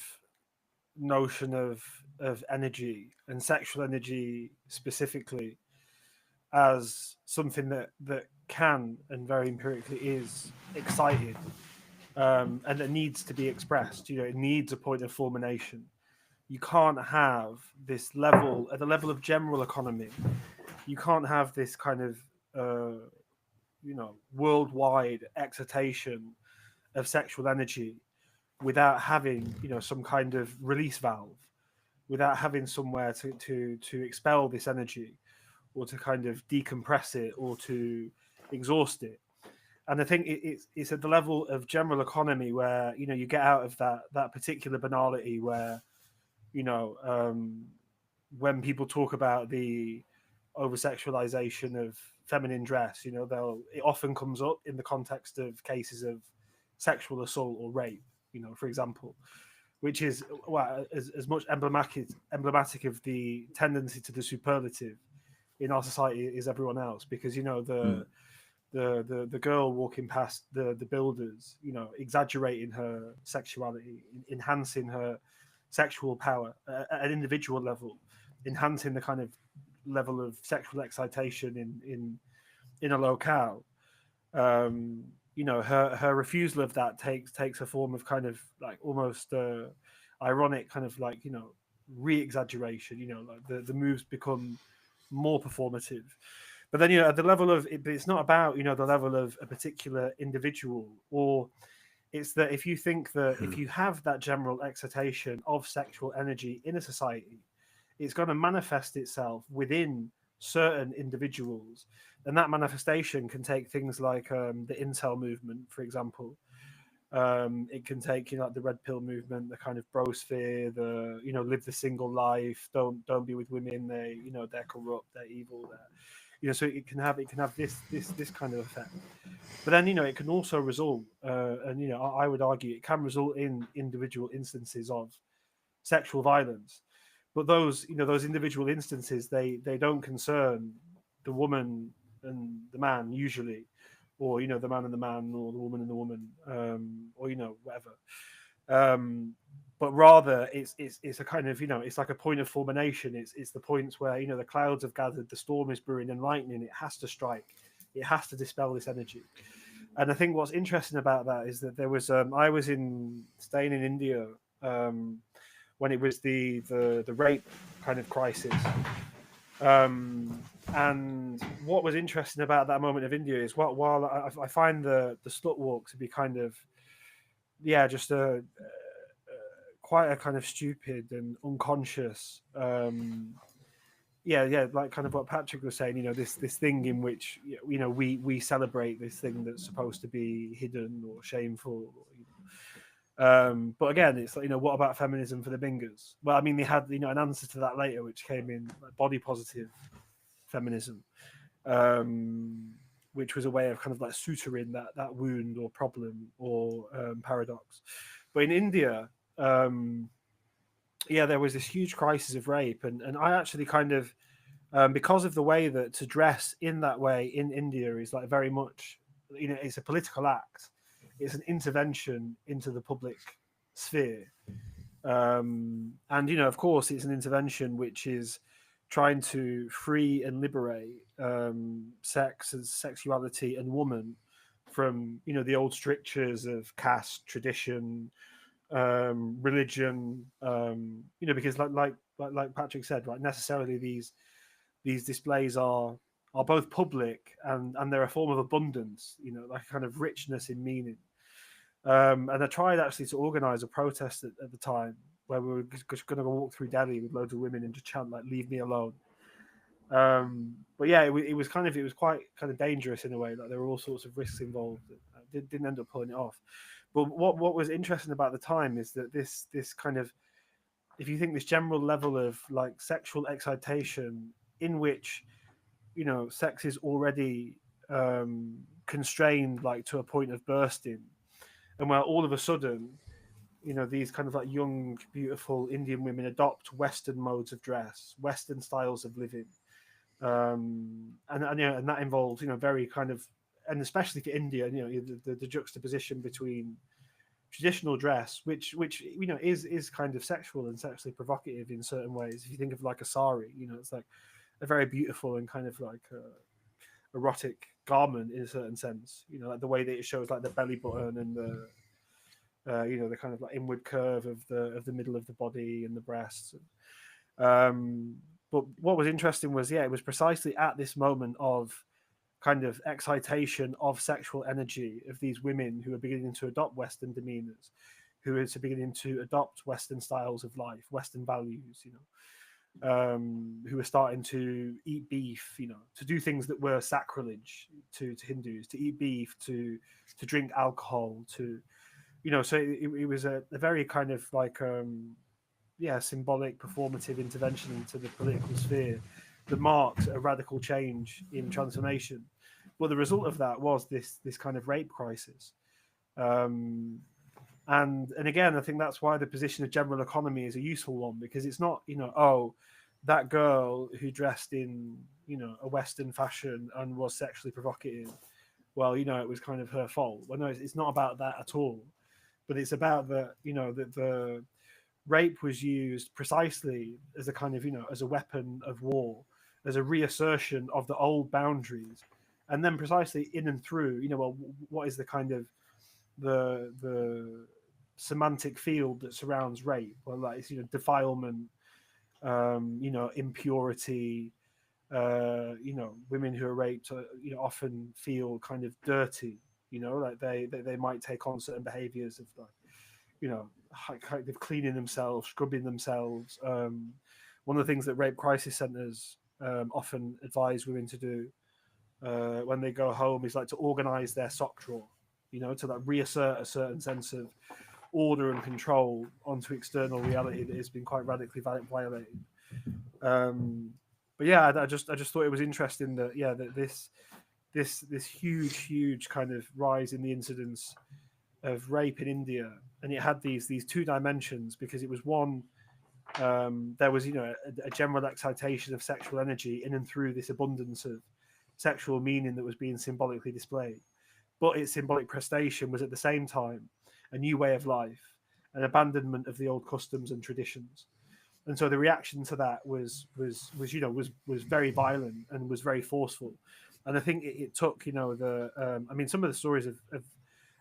C: notion of energy and sexual energy specifically as something that can and very empirically is excited and that needs to be expressed. You know, it needs a point of fulmination. You can't have this level at the level of general economy. You can't have this kind of you know, worldwide excitation of sexual energy without having, you know, some kind of release valve, without having somewhere to expel this energy, or to kind of decompress it, or to exhaust it. And I think it's at the level of general economy where, you know, you get out of that particular banality where, you know, when people talk about the over-sexualization of feminine dress, you know, it often comes up in the context of cases of sexual assault or rape, you know, for example, which is, well, as much emblematic of the tendency to the superlative in our society as everyone else, because, you know, the girl walking past the builders, you know, exaggerating her sexuality, enhancing her sexual power at an individual level, enhancing the kind of level of sexual excitation in a locale. You know, her refusal of that takes a form of kind of like almost ironic kind of like, you know, re-exaggeration. You know, like the moves become more performative. But then, you know, at the level of it, it's not about, you know, the level of a particular individual or It's that if you think that if you have that general excitation of sexual energy in a society, it's going to manifest itself within certain individuals, and that manifestation can take things like the incel movement, for example. It can take, like the red pill movement, the kind of brosphere, the live the single life, don't be with women, they they're corrupt, they're evil, they're so it can have this kind of effect. But then it can also result, and I would argue it can result in individual instances of sexual violence. But those those individual instances, they don't concern the woman and the man usually, or the man and the man, or the woman and the woman, or whatever. But rather it's a kind of it's like a point of fulmination. It's the points where the clouds have gathered, the storm is brewing, and lightning, it has to strike, it has to dispel this energy. And I think what's interesting about that is that there was I was staying in India when it was the rape kind of crisis. And what was interesting about that moment of India is while I find the slut walk to be kind of just quite a kind of stupid and unconscious like kind of what Patrick was saying, this thing in which we celebrate this thing that's supposed to be hidden or shameful, but again, it's like, what about feminism for the bingers? Well, I mean, they had an answer to that later, which came in like body positive feminism, which was a way of kind of like suturing that wound or problem or paradox. But in India, there was this huge crisis of rape, and I actually kind of because of the way that to dress in that way in India is like very much it's a political act. It's an intervention into the public sphere. And, of course, it's an intervention which is trying to free and liberate sex and sexuality and woman from, the old strictures of caste, tradition, religion, because like Patrick said, right, necessarily these displays are both public and they're a form of abundance, like a kind of richness in meaning. And I tried actually to organize a protest at the time where we were just going to walk through Delhi with loads of women and just chant like "Leave me alone." But yeah, it was quite kind of dangerous in a way. Like there were all sorts of risks involved. I didn't end up pulling it off. But what was interesting about the time is that this kind of, if you think this general level of like sexual excitation in which sex is already constrained like to a point of bursting, and where all of a sudden these kind of like young beautiful Indian women adopt Western modes of dress, Western styles of living, and that involves very kind of, and especially for India, the juxtaposition between traditional dress, which is kind of sexual and sexually provocative in certain ways. If you think of like a sari, it's like a very beautiful and kind of like erotic garment in a certain sense, like the way that it shows like the belly button and the the kind of like inward curve of the middle of the body and the breasts. But what was interesting was it was precisely at this moment of kind of excitation of sexual energy of these women who are beginning to adopt Western demeanors, who are beginning to adopt Western styles of life, Western values, who are starting to eat beef, to do things that were sacrilege to Hindus, to eat beef, to drink alcohol, to, so it was a very kind of like, symbolic, performative intervention into the political sphere that marked a radical change in transformation. Well, the result of that was this kind of rape crisis. And again, I think that's why the position of general economy is a useful one, because it's not, that girl who dressed in, a Western fashion and was sexually provocative, well, it was kind of her fault. Well, no, it's not about that at all. But it's about that the rape was used precisely as a kind of, as a weapon of war, as a reassertion of the old boundaries. And then precisely in and through, what is the kind of the semantic field that surrounds rape? Well, like it's, defilement, impurity, women who are raped, often feel kind of dirty, You know, like they might take on certain behaviors of like, you know, kind of cleaning themselves, scrubbing themselves. One of the things that rape crisis centers often advise women to do when they go home is like to organize their sock drawer, you know, to like reassert a certain sense of order and control onto external reality that has been quite radically violated. But yeah, I just thought it was interesting that that this huge kind of rise in the incidence of rape in India, and it had these two dimensions, because it was one, there was, you know, a general excitation of sexual energy in and through this abundance of sexual meaning that was being symbolically displayed, but its symbolic prestation was at the same time a new way of life, an abandonment of the old customs and traditions. And so the reaction to that was very violent and was very forceful. And I think it took, you know, I mean, some of the stories of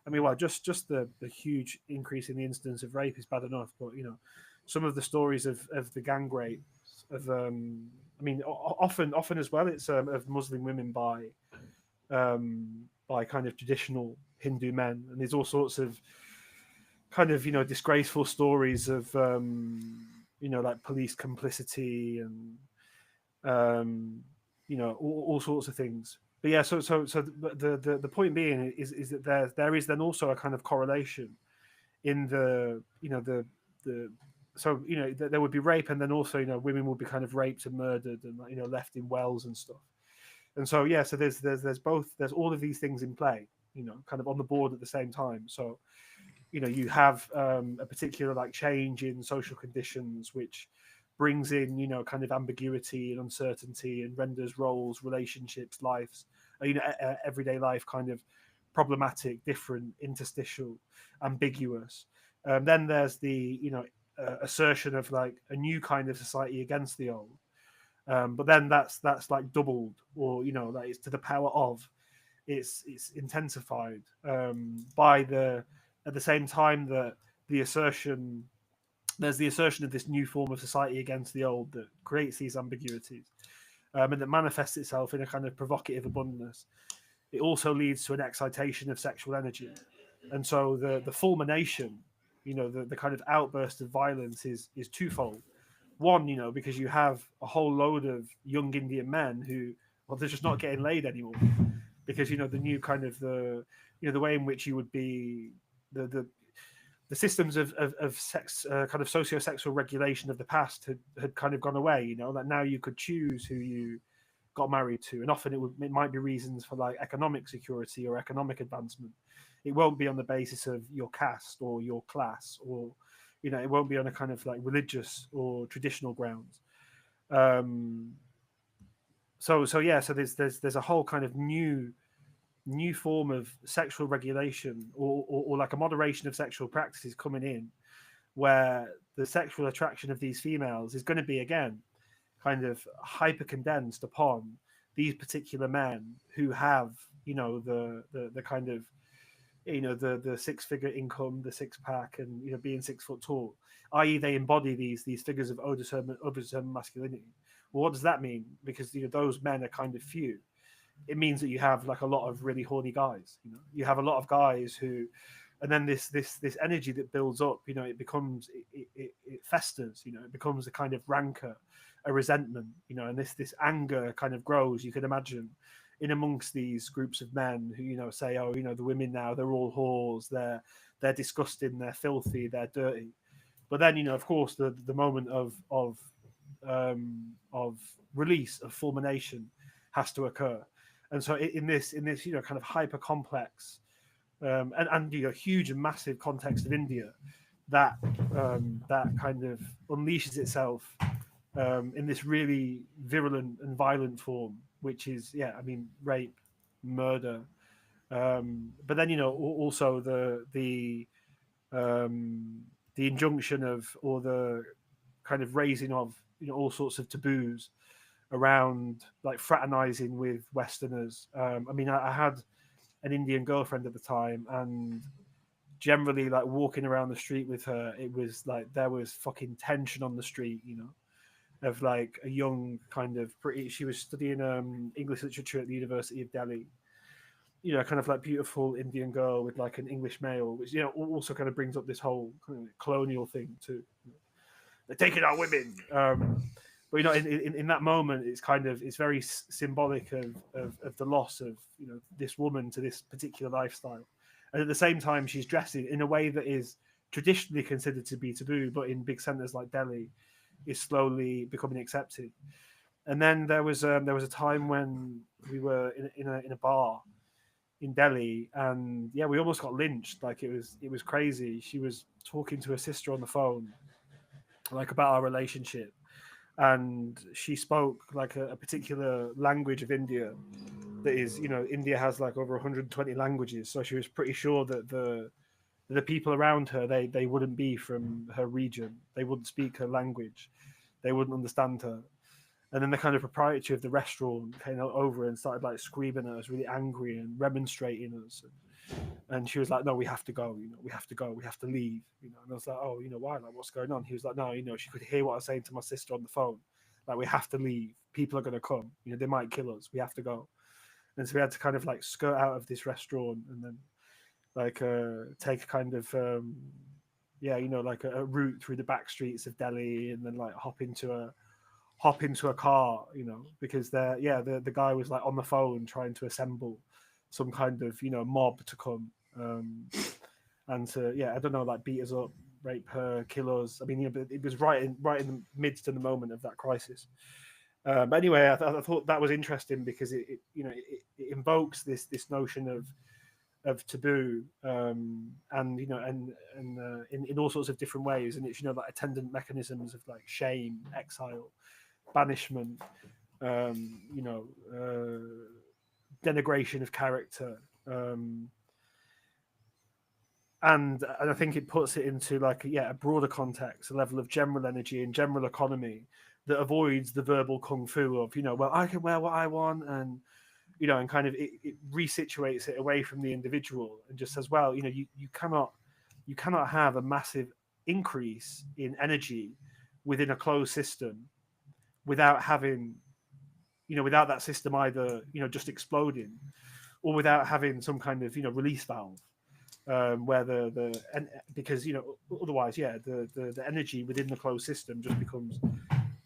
C: I mean, well, just the huge increase in the incidence of rape is bad enough, but, you know, some of the stories of the gang rape of I mean, often as well, it's of Muslim women by kind of traditional Hindu men, and there's all sorts of kind of, you know, disgraceful stories of you know, like police complicity and you know, all sorts of things. But yeah, so the point being is that there is then also a kind of correlation in the, you know, the so, you know, there would be rape, and then also, you know, women would be kind of raped and murdered and, you know, left in wells and stuff. And so yeah, so there's all of these things in play, you know, kind of on the board at the same time. So, you know, you have a particular like change in social conditions which brings in, you know, kind of ambiguity and uncertainty, and renders roles, relationships, lives, you know, everyday life kind of problematic, different, interstitial, ambiguous. Then there's the, you know, assertion of like a new kind of society against the old. But then that's like doubled, or, you know, that is to the power of, it's intensified by at the same time that there's the assertion of this new form of society against the old that creates these ambiguities, and that manifests itself in a kind of provocative abundance. It also leads to an excitation of sexual energy. And so the fulmination, you know, the kind of outburst of violence is twofold. One, you know, because you have a whole load of young Indian men who, well, they're just not getting laid anymore, because, you know, the new kind of you know, the way in which you would be the systems of sex, kind of socio-sexual regulation of the past had kind of gone away. You know, that now you could choose who you got married to, and often it might be reasons for like economic security or economic advancement. It won't be on the basis of your caste or your class, or, you know, it won't be on a kind of like religious or traditional grounds. So yeah, so there's a whole kind of new form of sexual regulation, or like a moderation of sexual practices coming in, where the sexual attraction of these females is going to be, again, kind of hyper condensed upon these particular men who have, you know, the kind of, you know, the 6-figure income, the six-pack, and, you know, being 6 foot tall, i.e. they embody these figures of overdetermined masculinity. Well, what does that mean? Because, you know, those men are kind of few. It means that you have like a lot of really horny guys. You know, you have a lot of guys who, and then this energy that builds up, you know, it becomes, it festers. You know, it becomes a kind of rancor, a resentment. You know, and this anger kind of grows. You can imagine in amongst these groups of men who, you know, say, oh, you know, the women now, they're all whores, they're disgusting, they're filthy, they're dirty. But then, you know, of course, the moment of release, of fulmination, has to occur. And so in this, you know, kind of hyper complex and you know, huge and massive context of India, that kind of unleashes itself in this really virulent and violent form, which is, yeah, I mean, rape, murder, but then, you know, also the injunction of, or the kind of raising of, you know, all sorts of taboos around like fraternizing with Westerners. I mean, I had an Indian girlfriend at the time, and generally, like walking around the street with her, it was like there was fucking tension on the street, you know, of like a young kind of pretty. She was studying English literature at the University of Delhi. kind of like beautiful Indian girl with like an English male, which also kind of brings up this whole kind of colonial thing too. They're taking our women. But in that moment, it's very symbolic of the loss of this woman to this particular lifestyle, and at the same time, she's dressed in a way that is traditionally considered to be taboo, but in big centers like Delhi, is slowly becoming accepted. And then there was a time when we were in a bar in Delhi, and we almost got lynched. Like it was crazy. She was talking to her sister on the phone, like about our relationship, and she spoke like a particular language of India that is, India has like over 120 languages, so she was pretty sure that the people around her, they wouldn't be from her region, they wouldn't speak her language, they wouldn't understand her. And then the kind of proprietor of the restaurant came over and started like screaming at us, really angry and remonstrating us. And she was like, "No, we have to go. We have to go. We have to leave." And I was like, "Oh, why? Like, what's going on?" He was like, "No, she could hear what I was saying to my sister on the phone. Like, we have to leave. People are going to come. They might kill us. We have to go." And so we had to kind of like skirt out of this restaurant and then like take kind of like a route through the back streets of Delhi and then like hop into a car, because the guy was like on the phone trying to assemble some kind of mob to come and to I don't know, like beat us up, rape her, kill us. I mean, but it was right in the midst of the moment of that crisis. But anyway, I thought that was interesting because it invokes this notion of taboo and in all sorts of different ways, and it's like attendant mechanisms of like shame, exile, banishment, denigration of character, and I think it puts it into like a broader context, a level of general energy and general economy that avoids the verbal kung fu of well, I can wear what I want, and and kind of it resituates it away from the individual and just says, well, you cannot have a massive increase in energy within a closed system without having without that system either just exploding or without having some kind of release valve where because otherwise the energy within the closed system just becomes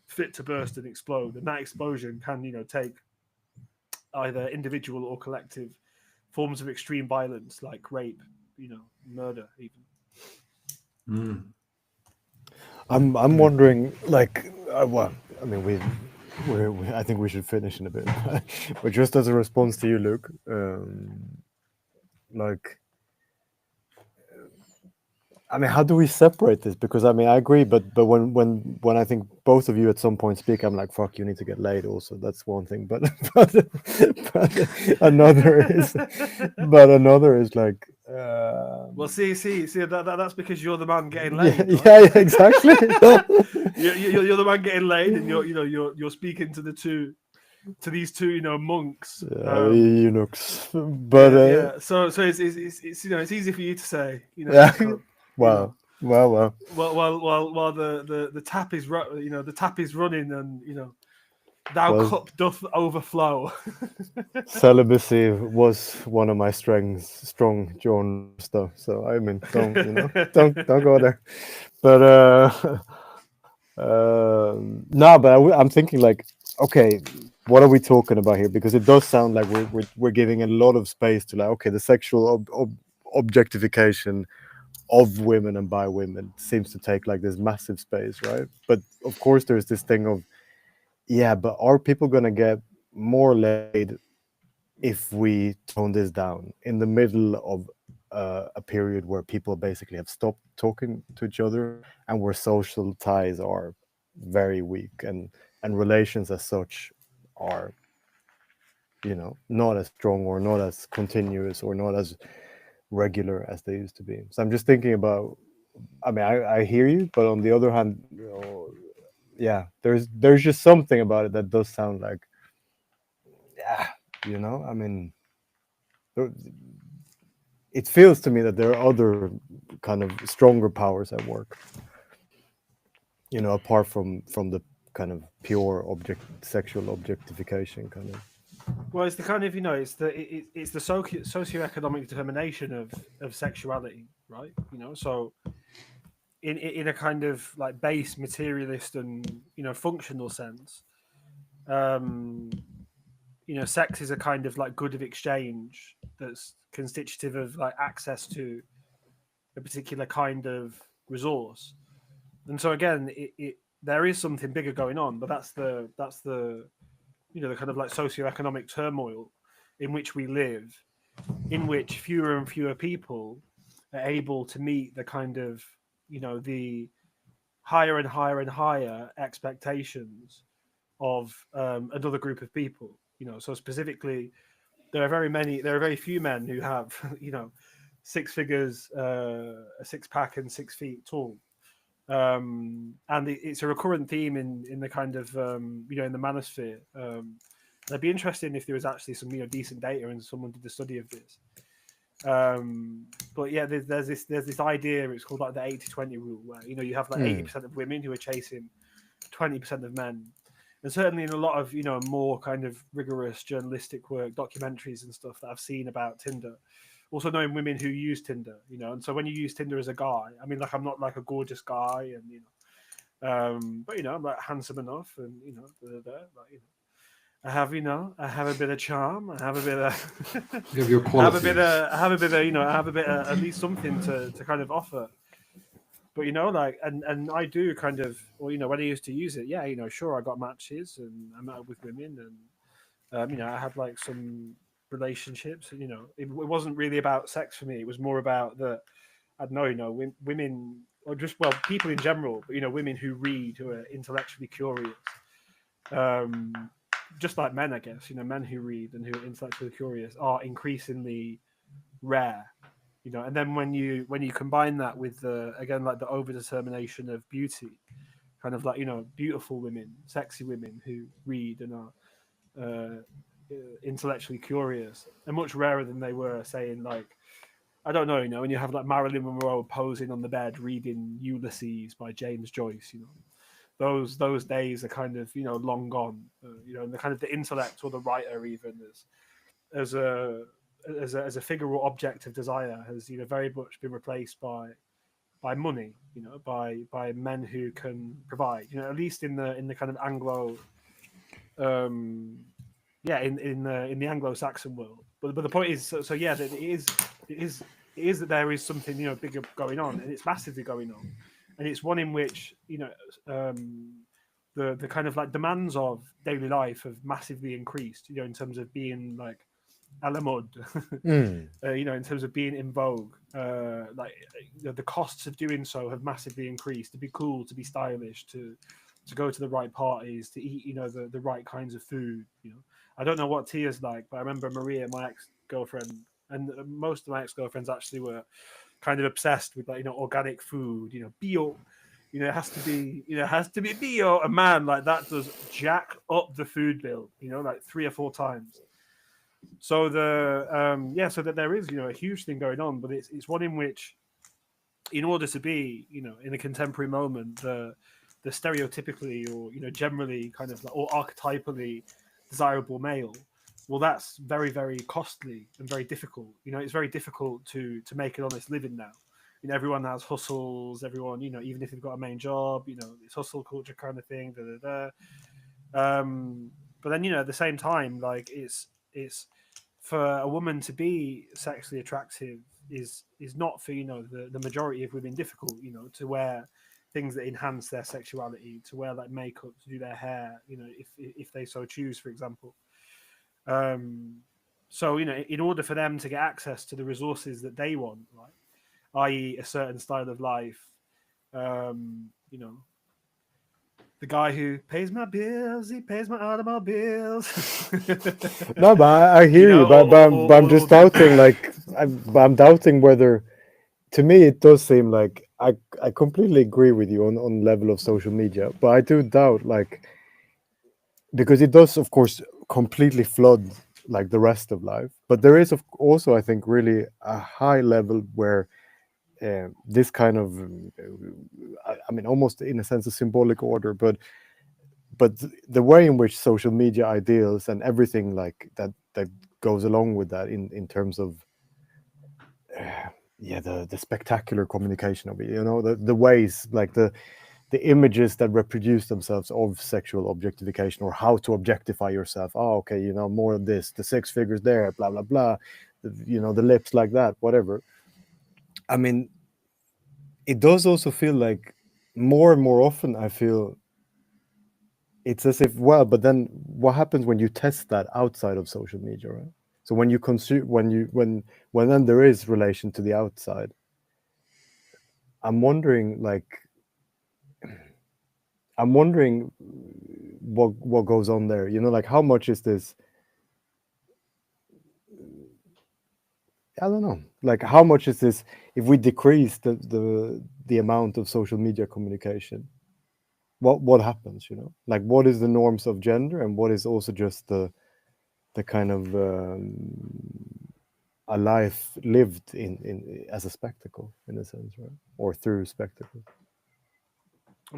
C: fit to burst and explode, and that explosion can take either individual or collective forms of extreme violence like rape, murder even.
B: I'm wondering, like, well, I mean, we I think we should finish in a bit, but just as a response to you, Luke, like, I mean, how do we separate this? Because I mean, I agree, but when I think both of you at some point speak, I'm like, fuck, you need to get laid. Also, that's one thing, but another is like.
C: Well, see, that's because you're the man getting laid.
B: Yeah, exactly.
C: you're the man getting laid, and you're speaking to these two monks,
B: eunuchs. But
C: so it's easy for you to say,
B: Wow.
C: While the tap is the tap is running, and thou cup doth overflow.
B: Celibacy was one of my strong genres, though. So I mean, don't go there. But no, but I'm thinking like, okay, what are we talking about here? Because it does sound like we're giving a lot of space to like, okay, the sexual objectification of women and by women seems to take like this massive space, right? But of course, there's this thing of, but are people gonna get more laid if we tone this down in the middle of a period where people basically have stopped talking to each other and where social ties are very weak and relations as such are, not as strong or not as continuous or not as regular as they used to be. So I'm just thinking about, I mean, I hear you, but on the other hand, there's just something about it that does sound like, I mean, it feels to me that there are other kind of stronger powers at work, apart from the kind of pure sexual objectification kind of
C: Well, it's the kind of it's the socioeconomic determination of sexuality, right? So in a kind of like base materialist and functional sense, sex is a kind of like good of exchange that's constitutive of like access to a particular kind of resource. And so again, there is something bigger going on, but that's the the kind of like socioeconomic turmoil in which we live, in which fewer and fewer people are able to meet the kind of the higher and higher and higher expectations of another group of people. So specifically, there are very few men who have six figures, a six pack, and 6 feet tall. And it's a recurrent theme in the kind of in the manosphere. I'd be interested if there was actually some decent data and someone did the study of this. But yeah, there's this idea. It's called like the 80-20 rule, where you have like 80% of women who are chasing 20% of men. And certainly in a lot of more kind of rigorous journalistic work, documentaries and stuff that I've seen about Tinder, also knowing women who use Tinder, and so when you use Tinder as a guy, I mean, like, I'm not like a gorgeous guy, and but I'm like handsome enough, and like, I have a bit of charm, I have a bit of
A: You have your
C: I have a
A: qualities.
C: bit of I have a bit of I have a bit of at least something to kind of offer. But like, and I do kind of, well, when I used to use it, yeah, sure, I got matches and I met up with women, and I had like some relationships. It wasn't really about sex for me. It was more about I don't know, women, or just, well, people in general, but women who read, who are intellectually curious. Just like men, I guess. Men who read and who are intellectually curious are increasingly rare. And then when you combine that with again, like the overdetermination of beauty, kind of like beautiful women, sexy women who read and are intellectually curious, and much rarer than they were, say, in like, I don't know, when you have like Marilyn Monroe posing on the bed reading Ulysses by James Joyce, those days are kind of long gone. And the kind of the intellect or the writer, even as a figure or object of desire, has very much been replaced by money, by men who can provide, at least in the kind of Anglo, in the Anglo-Saxon world. But the point is, so yeah, that it is that there is something bigger going on, and it's massively going on, and it's one in which the kind of like demands of daily life have massively increased, in terms of being like a la mode, in terms of being in vogue. Like the costs of doing so have massively increased. To be cool, to be stylish, to go to the right parties, to eat the right kinds of food. I don't know what Tia's like, but I remember Maria, my ex-girlfriend, and most of my ex-girlfriends actually were kind of obsessed with like organic food, bio. It has to be bio. A man like that does jack up the food bill, like 3 or 4 times. So so that there is a huge thing going on, but it's one in which, in order to be in a contemporary moment, the stereotypically or generally kind of or archetypally desirable male, well, that's very, very costly and very difficult. It's very difficult to make an honest living now. Everyone has hustles. Everyone, even if they've got a main job, it's hustle culture kind of thing. But then at the same time, like it's for a woman to be sexually attractive is not for the majority of women difficult. To wear things that enhance their sexuality, to wear like makeup, to do their hair. If they so choose, for example. So in order for them to get access to the resources that they want, right, i.e., a certain style of life, the guy who pays my bills, he pays my automobiles.
B: No, but I hear you, but I'm just doubting, like, I'm doubting whether, to me, it does seem like I completely agree with you on level of social media, but I do doubt, like, because it does, of course, completely flood like the rest of life, but there is also, I think, really a high level where this kind of, I mean, almost in a sense, a symbolic order, but but the way in which social media ideals and everything like that goes along with that in terms of the spectacular communication of it, the ways, like the images that reproduce themselves of sexual objectification, or how to objectify yourself. Oh, okay, more of this, the 6 figures there, blah blah blah, the lips like that, whatever. I mean, it does also feel like more and more often I feel it's as if, well, but then what happens when you test that outside of social media, right? So when you consume, when then there is relation to the outside, I'm wondering what goes on there, like how much is this, I don't know, like how much is this, if we decrease the amount of social media communication, what happens, like what is the norms of gender, and what is also just the kind of a life lived in as a spectacle, in a sense, right? Or through spectacle.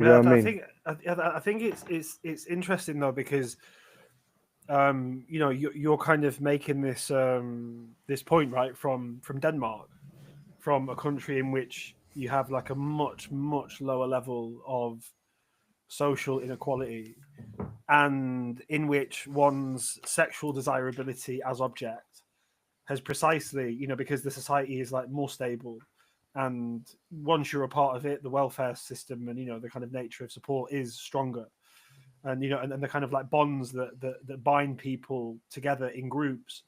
C: I think it's interesting though, because you're kind of making this this point, right, from Denmark, from a country in which you have like a much lower level of social inequality, and in which one's sexual desirability as object has precisely, because the society is like more stable, and once you're a part of it, the welfare system and the kind of nature of support is stronger, and and the kind of like bonds that bind people together in groups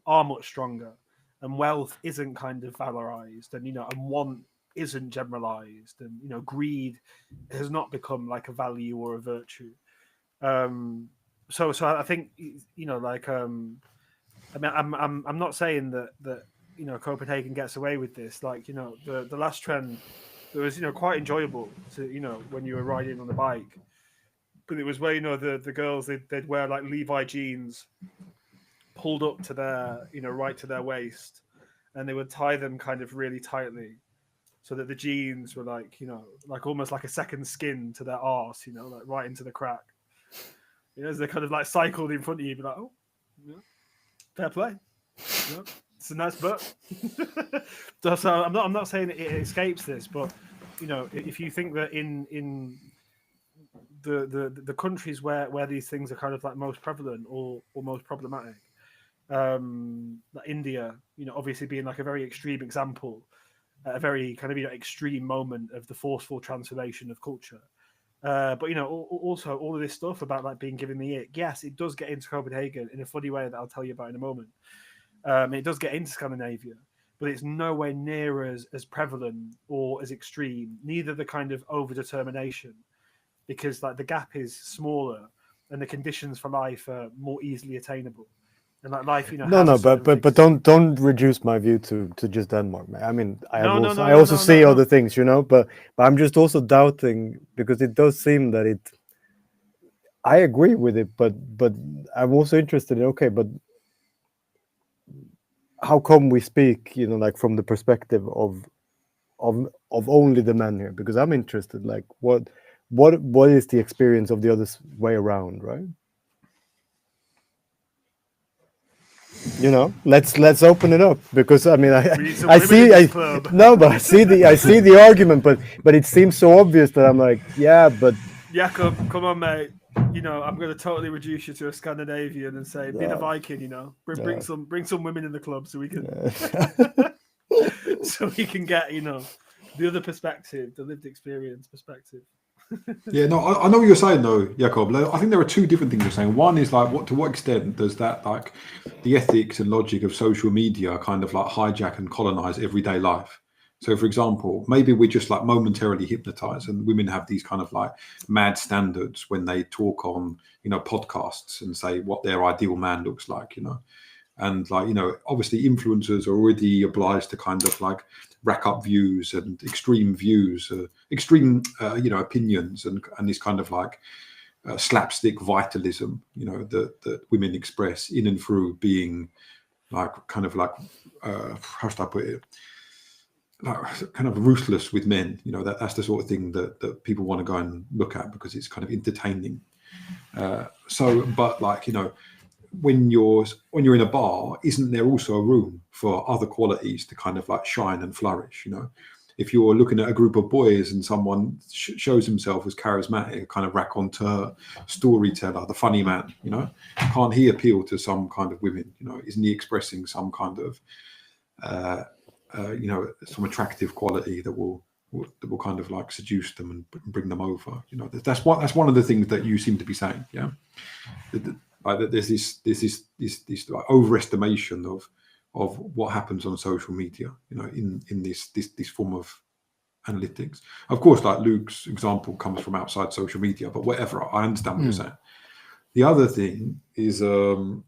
C: are much stronger, and wealth isn't kind of valorized, and and want isn't generalized, and greed has not become like a value or a virtue. So I think I mean, I'm not saying that Copenhagen gets away with this. Like the last trend, it was quite enjoyable to when you were riding on the bike, but it was where the girls they'd wear like Levi jeans pulled up to their right to their waist, and they would tie them kind of really tightly, so that the jeans were like like almost like a second skin to their arse, like right into the crack. As they kind of like cycled in front of you, be like, oh, fair play. It's a nice butt. So I'm not saying it escapes this, but if you think that in the countries where these things are kind of like most prevalent or most problematic, like India, obviously being like a very extreme example, a very kind of extreme moment of the forceful transformation of culture. But also all of this stuff about like being given the ick. Yes, it does get into Copenhagen in a funny way that I'll tell you about in a moment. It does get into Scandinavia, but it's nowhere near as prevalent or as extreme. Neither the kind of overdetermination, because like the gap is smaller and the conditions for life are more easily attainable. And like life,
B: but don't reduce my view to just Denmark, man. I mean, I also see other things, but I'm just also doubting, because it does seem that I agree with it, but I'm also interested in, okay, but how come we speak, like from the perspective of only the men here? Because I'm interested, like what is the experience of the other way around, right? Let's open it up, because I mean I see the argument, but it seems so obvious that I'm like, yeah, but
C: Jakob, come on, mate. I'm going to totally reduce you to a Scandinavian and say, be the Viking. Bring some women in the club so we can so we can get the other perspective, the lived experience perspective.
A: Yeah, no, I know what you're saying though, Jakob. I think there are two different things you're saying. One is like, to what extent does that, like, the ethics and logic of social media kind of like hijack and colonize everyday life? So, for example, maybe we're just like momentarily hypnotized, and women have these kind of like mad standards when they talk on, podcasts and say what their ideal man looks like, and like, obviously influencers are already obliged to kind of like rack up views and extreme views, opinions, and this kind of like slapstick vitalism, that women express in and through being like kind of like how should I put it, like kind of ruthless with men. That's the sort of thing that people want to go and look at because it's kind of entertaining. So, but like, you know, when you're in a bar, isn't there also a room for other qualities to kind of like shine and flourish? You know, if you're looking at a group of boys and someone shows himself as charismatic, kind of raconteur, storyteller, the funny man, you know, can't he appeal to some kind of women? You know, isn't he expressing some kind of you know, some attractive quality that will kind of like seduce them and bring them over? You know, that's one of the things that you seem to be saying. Yeah, like there's this like overestimation of what happens on social media. You know, in this form of analytics. Of course, like Luke's example comes from outside social media, but whatever. I understand what you're saying. The other thing is, you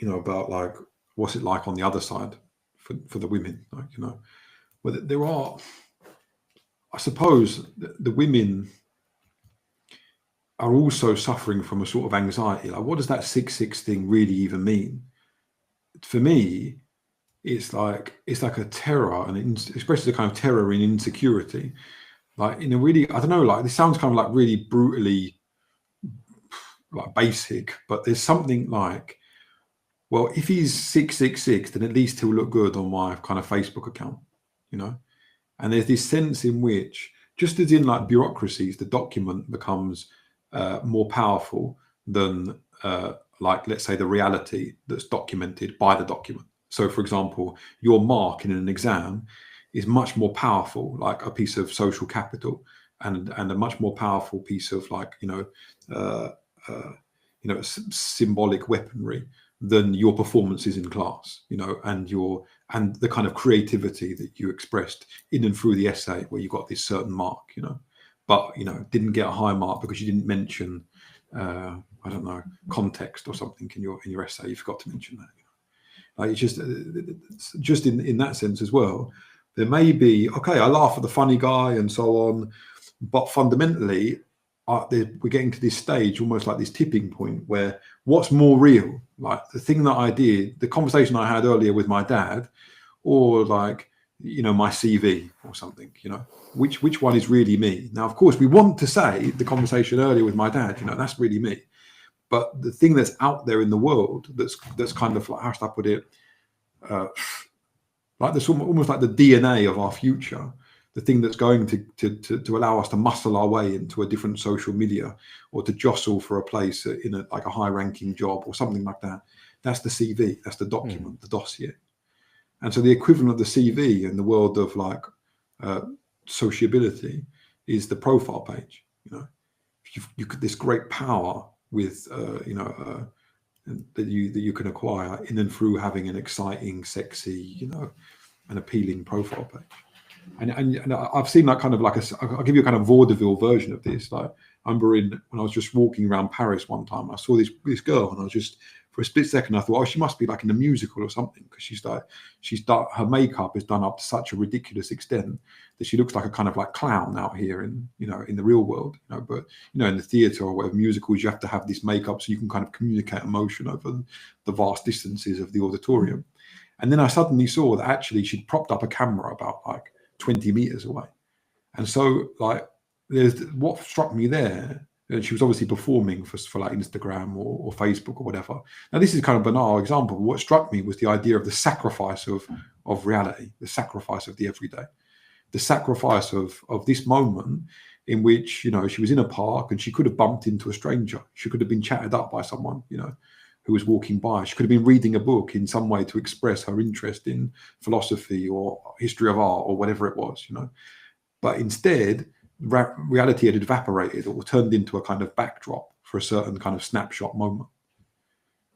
A: know, about like what's it like on the other side for the women, like, you know, well, there are, I suppose, the women are also suffering from a sort of anxiety. Like, what does that 666 thing really even mean? For me, it's like a terror, and especially the kind of terror in insecurity. Like, in a really, I don't know, like this sounds kind of like really brutally like basic, but there's something like, well, if he's 666, then at least he'll look good on my kind of Facebook account, you know? And there's this sense in which, just as in like bureaucracies, the document becomes more powerful than like, let's say, the reality that's documented by the document. So, for example, your mark in an exam is much more powerful, like a piece of social capital, and a much more powerful piece of like, you know, symbolic weaponry than your performances in class, you know, and the kind of creativity that you expressed in and through the essay, where you got this certain mark, you know, but, you know, didn't get a high mark because you didn't mention, I don't know, context or something in your essay. You forgot to mention that. You know? Like, it's just in that sense as well. There may be, okay, I laugh at the funny guy and so on, but fundamentally, we're getting to this stage, almost like this tipping point, where what's more real, like the thing that I did, the conversation I had earlier with my dad, or like, you know, my CV or something, you know, which one is really me? Now, of course, we want to say the conversation earlier with my dad, you know, that's really me. But the thing that's out there in the world, that's kind of like, how should I put it? Like this, almost like the DNA of our future, the thing that's going to allow us to muscle our way into a different social media, or to jostle for a place in like a high-ranking job or something like that. That's the CV. That's the document, the dossier. And so the equivalent of the CV in the world of like sociability is the profile page. You know, you could, this great power with you know, that you can acquire in and through having an exciting, sexy, you know, an appealing profile page. And I've seen that kind of like I'll give you a kind of vaudeville version of this. Like, I remember when I was just walking around Paris one time, I saw this girl, and I was just, for a split second, I thought, oh, she must be like in a musical or something, because she's done, her makeup is done up to such a ridiculous extent that she looks like a kind of like clown out here in, you know, in the real world, you know. But, you know, in the theatre or whatever, musicals, you have to have this makeup so you can kind of communicate emotion over the vast distances of the auditorium. And then I suddenly saw that actually she'd propped up a camera about like 20 meters away. And so like, there's what struck me there, and she was obviously performing for like Instagram or Facebook or whatever. Now, this is kind of a banal example, but what struck me was the idea of the sacrifice of reality, the sacrifice of the everyday, the sacrifice of this moment in which, you know, she was in a park and she could have bumped into a stranger. She could have been chatted up by someone, you know, who was walking by. She could have been reading a book in some way to express her interest in philosophy or history of art or whatever it was, you know. But instead, reality had evaporated or turned into a kind of backdrop for a certain kind of snapshot moment.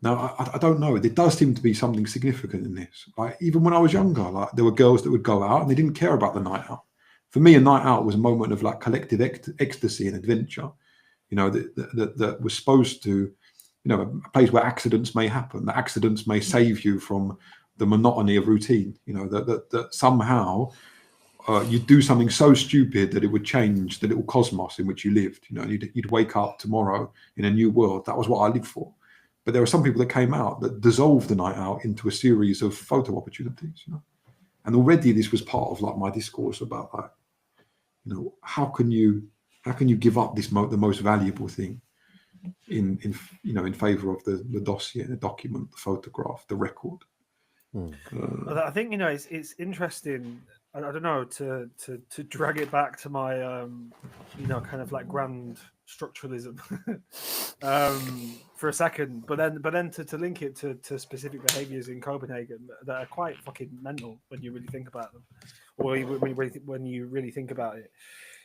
A: Now, I don't know. There does seem to be something significant in this. Like, even when I was younger, like, there were girls that would go out and they didn't care about the night out. For me, a night out was a moment of like collective ecstasy and adventure, you know, that was supposed to, you know, a place where accidents may happen, that accidents may save you from the monotony of routine, you know, that somehow you do something so stupid that it would change the little cosmos in which you lived. You know, you'd wake up tomorrow in a new world. That was what I lived for. But there were some people that came out that dissolved the night out into a series of photo opportunities, you know. And already this was part of like my discourse about like, you know, how can you How can you give up this the most valuable thing in favor of the dossier, the document, the photograph, the record?
C: I think it's interesting. I don't know, to drag it back to my kind of like grand structuralism for a second, but then to link it to specific behaviors in Copenhagen that are quite fucking mental when you really think about them, or when you really think about it,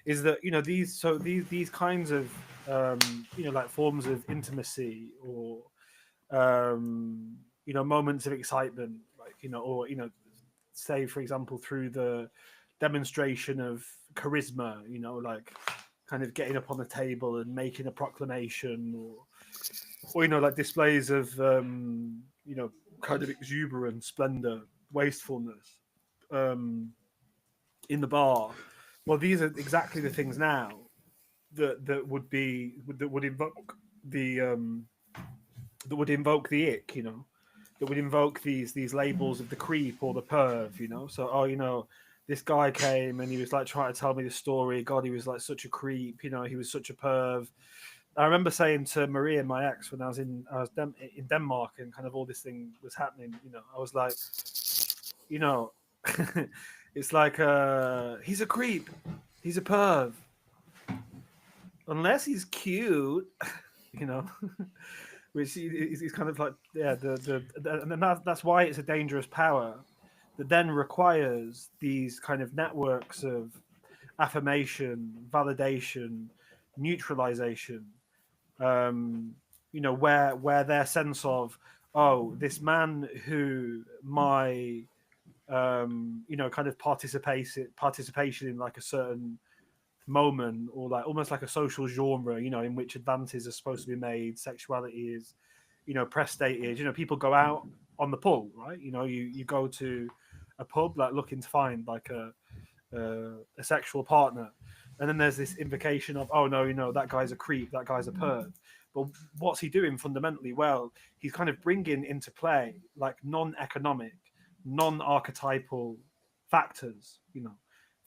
C: is that these kinds of like forms of intimacy or moments of excitement, like or say for example through the demonstration of charisma, like kind of getting up on the table and making a proclamation, or like displays of kind of exuberance, splendor, wastefulness in the bar. Well, these are exactly the things now that would invoke the ick, that would invoke these labels of the creep or the perv, So, this guy came and he was like trying to tell me the story. God, he was like such a creep, he was such a perv. I remember saying to Maria, my ex, when I was in Denmark and kind of all this thing was happening, I was like, it's like he's a creep, he's a perv, unless he's cute, which is kind of like and that's why it's a dangerous power that then requires these kind of networks of affirmation, validation, neutralization, where their sense of, oh, this man who my kind of participation in like a certain moment, or like almost like a social genre, in which advances are supposed to be made, sexuality is, press stated. People go out on the pull, right? You go to a pub like looking to find like a sexual partner, and then there's this invocation of, oh no, that guy's a creep, that guy's a perv. But what's he doing fundamentally? Well, he's kind of bringing into play like non-economic, non-archetypal factors,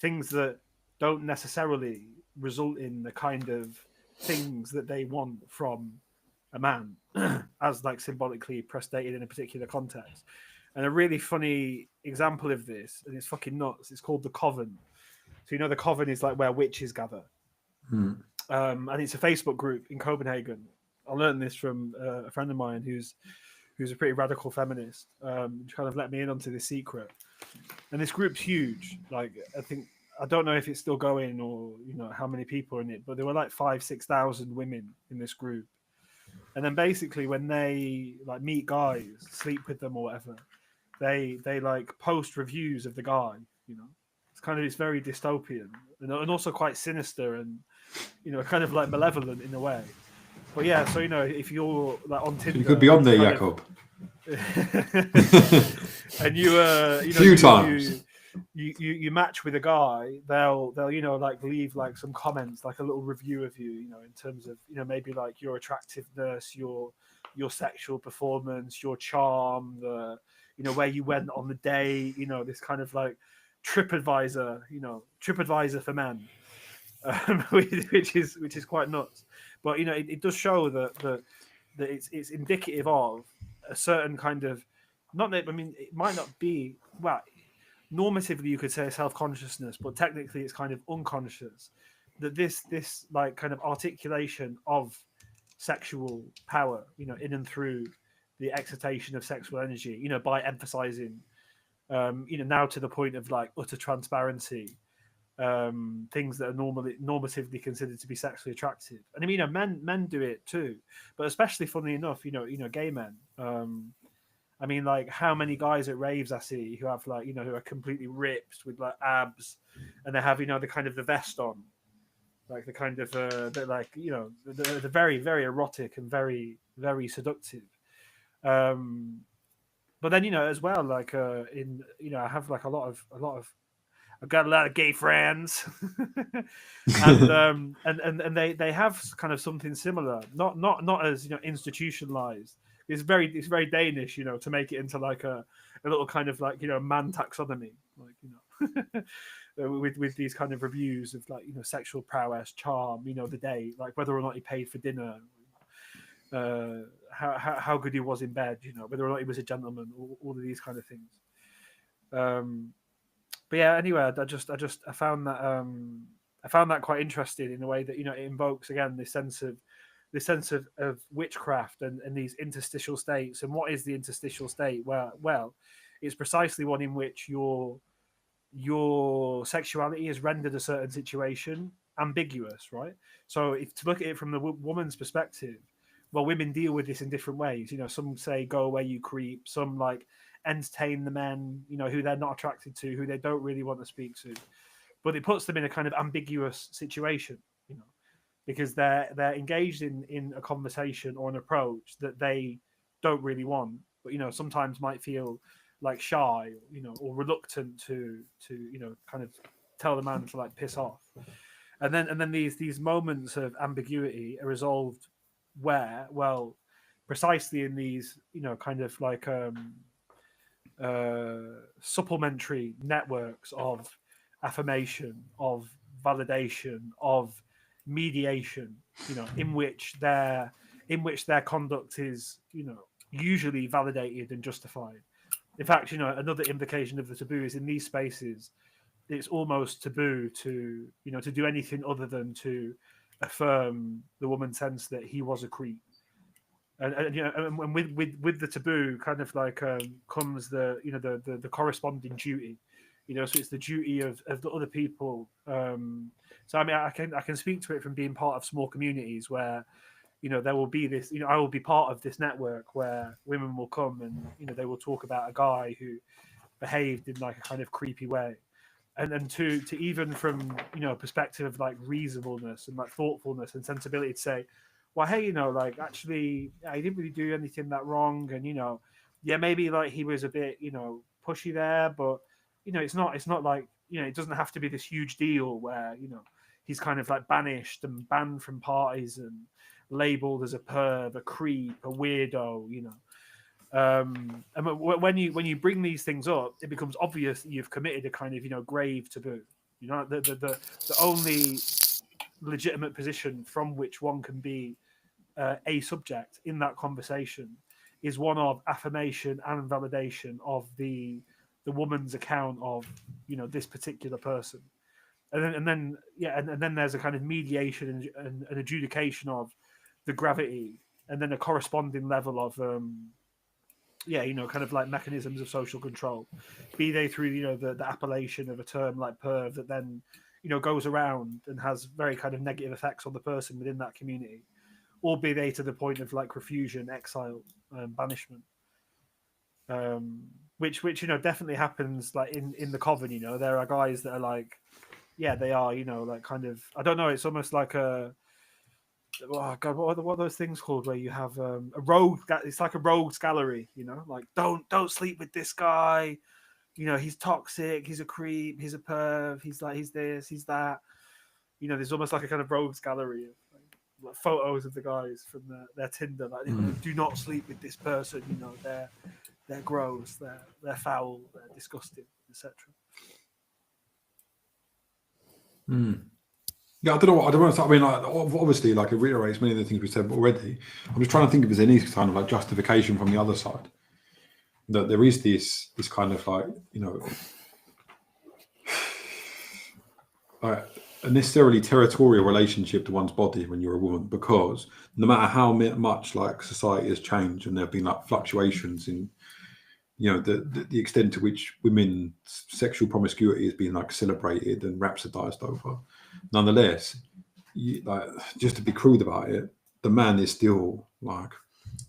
C: things that don't necessarily result in the kind of things that they want from a man as like symbolically prestated in a particular context. And a really funny example of this, and it's fucking nuts, it's called the coven. So the coven is like where witches gather. And it's a Facebook group in Copenhagen. I learned this from a friend of mine who's a pretty radical feminist. She kind of let me in onto this secret. And this group's huge. Like, I don't know if it's still going or how many people are in it, but there were like 5,000-6,000 women in this group. And then basically when they like meet guys, sleep with them or whatever, they like post reviews of the guy. It's very dystopian and also quite sinister and kind of like malevolent in a way. But yeah, so if you're like on Tinder,
A: you could be on there, Jakob.
C: And you
A: few times.
C: You match with a guy, they'll like leave like some comments, like a little review of you, in terms of maybe like your attractiveness, your sexual performance, your charm, the where you went on the day, this kind of like TripAdvisor for men, which is quite nuts. But it does show that it's indicative of a certain kind of, it might not be, well, normatively you could say self-consciousness, but technically it's kind of unconscious, that this like kind of articulation of sexual power, in and through the excitation of sexual energy, by emphasizing now to the point of like utter transparency, things that are normatively considered to be sexually attractive. And men do it too, but especially, funnily enough, gay men. Like how many guys at raves I see who have like, who are completely ripped with like abs, and they have, the kind of the vest on, like the kind of, the very, very erotic and very, very seductive. But then, as well, like I have like a lot of I've got a lot of gay friends, and they have kind of something similar, not as institutionalized. It's very Danish, to make it into like a little kind of like man taxonomy, like with these kind of reviews of like, you know, sexual prowess, charm, you know, the date, like whether or not he paid for dinner, how good he was in bed, you know, whether or not he was a gentleman, all of these kind of things. But yeah, anyway, I found that quite interesting in a way that, you know, it invokes again this sense of witchcraft and these interstitial states. And what is the interstitial state? Well, it's precisely one in which your sexuality is rendered a certain situation ambiguous, right? So if to look at it from the woman's perspective, well, women deal with this in different ways. You know, some say, go away, you creep. Some like entertain the men, you know, who they're not attracted to, who they don't really want to speak to. But it puts them in a kind of ambiguous situation, you know, because they're engaged in a conversation or an approach that they don't really want, but, you know, sometimes might feel like shy, you know, or reluctant to you know, kind of tell the man to like piss off. And then these moments of ambiguity are resolved where, well, precisely in these, you know, kind of like supplementary networks of affirmation, of validation, of mediation, you know, in which their conduct is, you know, usually validated and justified. In fact, you know, another implication of the taboo is in these spaces, it's almost taboo to, you know, to do anything other than to affirm the woman's sense that he was a creep. And you know, and with the taboo, kind of like comes the, you know, the corresponding duty, you know. So it's the duty of the other people. So I mean, I can speak to it from being part of small communities where, you know, there will be this, you know, I will be part of this network where women will come and, you know, they will talk about a guy who behaved in like a kind of creepy way. And to even from, you know, a perspective of like reasonableness and like thoughtfulness and sensibility to say, well, hey, you know, like actually, yeah, he didn't really do anything that wrong. And, you know, yeah, maybe like he was a bit, you know, pushy there, but, you know, it's not like, you know, it doesn't have to be this huge deal where, you know, he's kind of like banished and banned from parties and labeled as a perv, a creep, a weirdo, you know. And when you bring these things up, it becomes obvious that you've committed a kind of, you know, grave taboo. You know, the only legitimate position from which one can be a subject in that conversation is one of affirmation and validation of the woman's account of, you know, this particular person. And then there's a kind of mediation and adjudication of the gravity, and then a corresponding level of you know, kind of like mechanisms of social control, be they through, you know, the appellation of a term like perv that then, you know, goes around and has very kind of negative effects on the person within that community, or be they to the point of like refusion, exile, banishment, which you know, definitely happens like in the coven. You know, there are guys that are like, yeah, they are, you know, like kind of, I don't know, it's almost like a, oh god, what are those things called where you have a rogue, it's like a rogues gallery, you know, like don't sleep with this guy, you know, he's toxic, he's a creep, he's a perv, he's like, he's this, he's that, you know. There's almost like a kind of rogues gallery of like photos of the guys from their Tinder, like, you know, do not sleep with this person, you know, they're gross, they're foul, they're disgusting, etc.
A: Yeah, I don't know. I mean, like, obviously, like, it reiterates many of the things we said already. I'm just trying to think if there's any kind of like justification from the other side, that there is this kind of like, you know, a necessarily territorial relationship to one's body when you're a woman, because no matter how much like society has changed and there have been like fluctuations in, you know, the extent to which women's sexual promiscuity has been like celebrated and rhapsodized over, nonetheless, like, just to be crude about it, the man is still like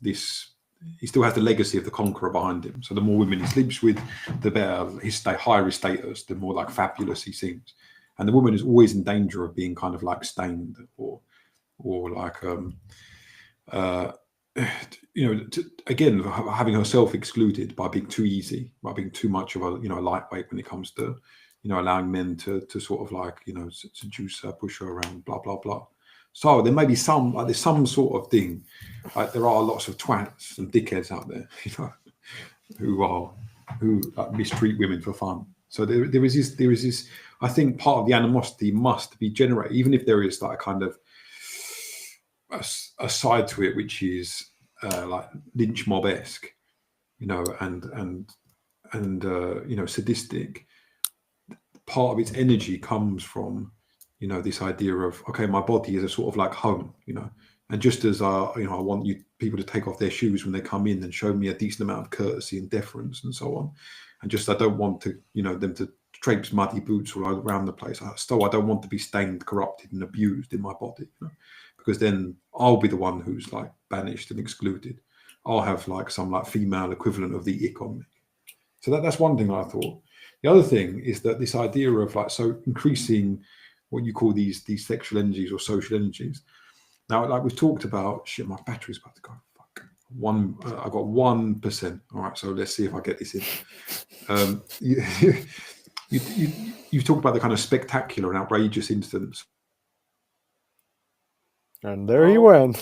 A: this. He still has the legacy of the conqueror behind him. So the more women he sleeps with, the better higher his status, the more like fabulous he seems. And the woman is always in danger of being kind of like stained or like you know, again, having herself excluded by being too easy, by being too much of a, you know, a lightweight when it comes to, you know, allowing men to sort of like, you know, seduce her, push her around, blah blah blah. So there may be some, like, there's some sort of thing, like there are lots of twats and dickheads out there, you know, who like, mistreat women for fun. So there is this. I think part of the animosity must be generated, even if there is like a kind of a side to it, which is like lynch mob-esque, you know, and you know, sadistic. Part of its energy comes from, you know, this idea of, okay, my body is a sort of like home, you know, and just as you know, I want people to take off their shoes when they come in and show me a decent amount of courtesy and deference and so on, and just I don't want to, you know, them to traipse muddy boots all around the place. Still, I don't want to be stained, corrupted, and abused in my body, you know, because then I'll be the one who's like banished and excluded. I'll have like some like female equivalent of the ick on me. So that's one thing I thought. The other thing is that this idea of like, so increasing what you call these sexual energies or social energies. Now, like we've talked about, shit, my battery's about to go. Fuck. I got 1%. All right, so let's see if I get this in. You've talked about the kind of spectacular and outrageous incidents.
B: And there he went.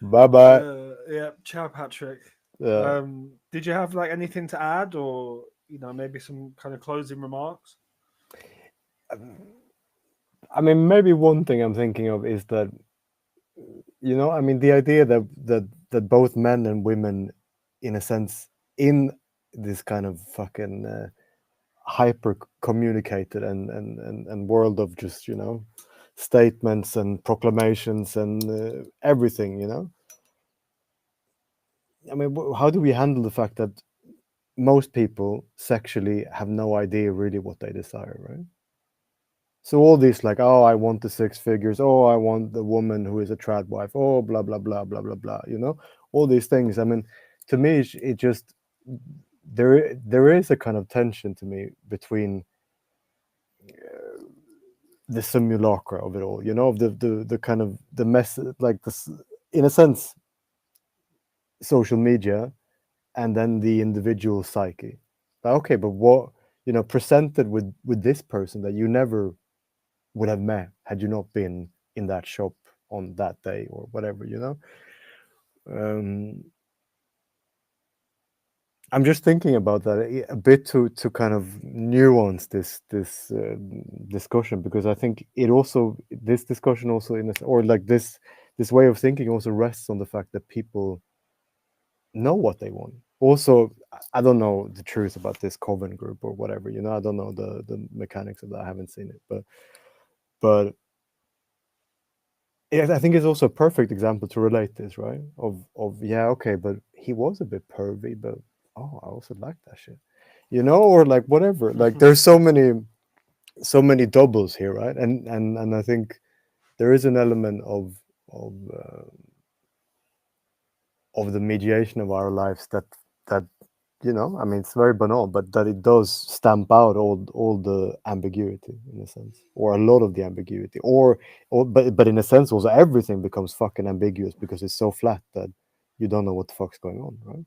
B: Bye-bye.
C: Yeah, ciao, Patrick.
B: Yeah.
C: Did you have like anything to add, or you know, maybe some kind of closing remarks?
B: I mean, maybe one thing I'm thinking of is that, you know, I mean, the idea that both men and women, in a sense, in this kind of fucking hyper communicated and world of just, you know, statements and proclamations and everything, you know. I mean, how do we handle the fact that most people sexually have no idea really what they desire, right? So all these like, oh, I want the 6 figures, oh, I want the woman who is a trad wife, oh, blah blah blah blah blah blah, you know, all these things. I mean, to me, it just there is a kind of tension to me between the simulacra of it all, you know, of the kind of the mess, like this, in a sense, social media, and then the individual psyche. Like, okay, but what, you know, presented with this person that you never would have met had you not been in that shop on that day or whatever, you know. I'm just thinking about that a bit to kind of nuance this discussion, because I think this discussion also or like this way of thinking also rests on the fact that people know what they want. Also, I don't know the truth about this Coven group or whatever, you know. I don't know the mechanics of that. I haven't seen it, but I think it's also a perfect example to relate this, right? Of yeah, okay, but he was a bit pervy, but oh, I also like that shit, you know, or like whatever. Like there's so many doubles here, right? And I think there is an element of the mediation of our lives that you know, I mean, it's very banal, but that it does stamp out all the ambiguity in a sense, or a lot of the ambiguity, but in a sense also everything becomes fucking ambiguous because it's so flat that you don't know what the fuck's going on, right?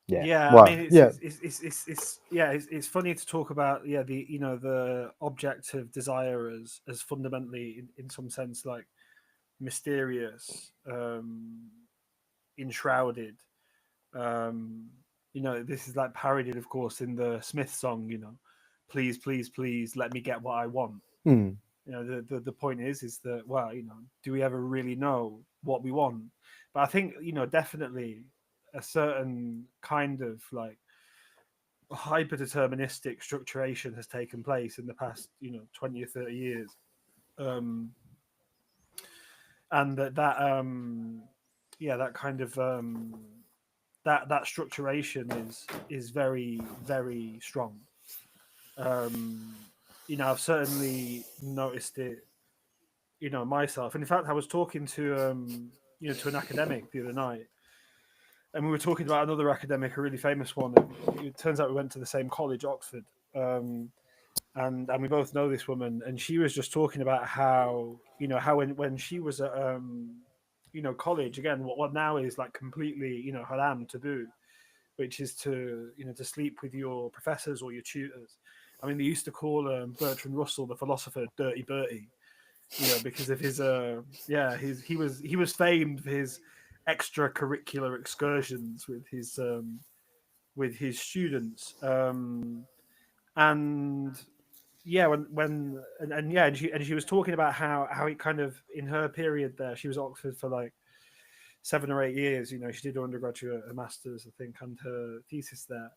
C: Yeah,
B: well,
C: I mean, it's funny to talk about the, you know, the objective desire as fundamentally in some sense like mysterious, enshrouded. You know, this is like parodied, of course, in the Smith song, you know, please, please, please let me get what I want. You know, the point is that, well, you know, do we ever really know what we want? But I think, you know, definitely a certain kind of like hyper deterministic structuration has taken place in the past, you know, 20 or 30 years. And that kind of that structuration is very, very strong. You know, I've certainly noticed it, you know, myself. And in fact, I was talking to you know, to an academic the other night, and we were talking about another academic, a really famous one. It turns out we went to the same college, Oxford, and we both know this woman. And she was just talking about how, you know, how when she was at you know, college, again, what now is like completely, you know, haram, taboo, which is to, you know, to sleep with your professors or your tutors. I mean, they used to call Bertrand Russell, the philosopher, Dirty Bertie, you know, because of his he was famed for his extracurricular excursions with his students. And yeah, and she was talking about how it kind of, in her period there, she was at Oxford for like 7 or 8 years. You know, she did her undergraduate, a master's, I think, and her thesis there.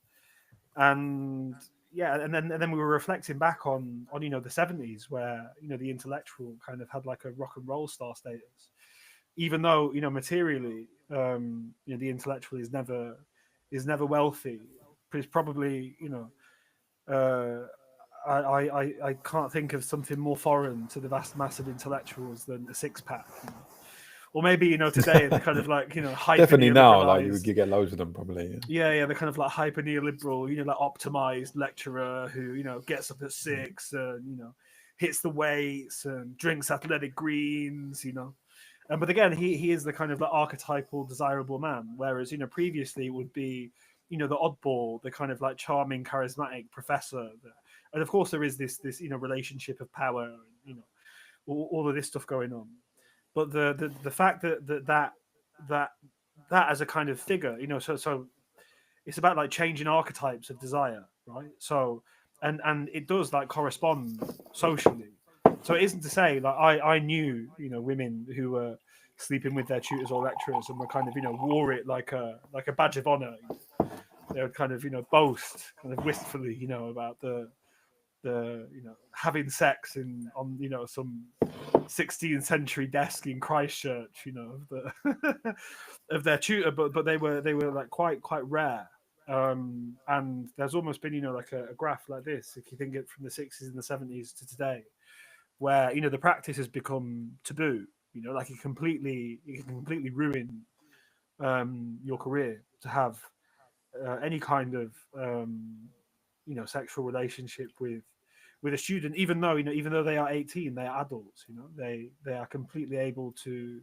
C: And yeah, and then we were reflecting back on you know, the 70s, where, you know, the intellectual kind of had like a rock and roll star status, even though, you know, materially, you know, the intellectual is never wealthy. It's probably, you know, I can't think of something more foreign to the vast mass of intellectuals than a six-pack. You know? Or maybe, you know, today they're kind of like, you know, hyper
A: Definitely now, like you
C: neoliberalized.
A: get loads of them probably.
C: Yeah, they're kind of like hyper neoliberal, you know, like optimized lecturer who, you know, gets up at 6 and, you know, hits the weights and drinks athletic greens, you know. But again, he is the kind of like archetypal desirable man, whereas, you know, previously it would be, you know, the oddball, the kind of like charming, charismatic professor. And of course there is this, you know, relationship of power, and, you know, all of this stuff going on. But the fact that as a kind of figure, you know, so it's about like changing archetypes of desire, right? So and it does like correspond socially. So it isn't to say like I knew, you know, women who were sleeping with their tutors or lecturers and were kind of, you know, wore it like a badge of honor. They would kind of, you know, boast kind of wistfully, you know, about the you know, having sex on, you know, some 16th century desk in Christchurch, you know, of the of their tutor, but they were like quite rare. And there's almost been, you know, like a graph like this, if you think it from the 60s and the 70s to today, where, you know, the practice has become taboo. You know, like it can completely ruin your career to have any kind of you know, sexual relationship with a student, even though, you know, even though they are 18, they are adults. You know, they are completely able to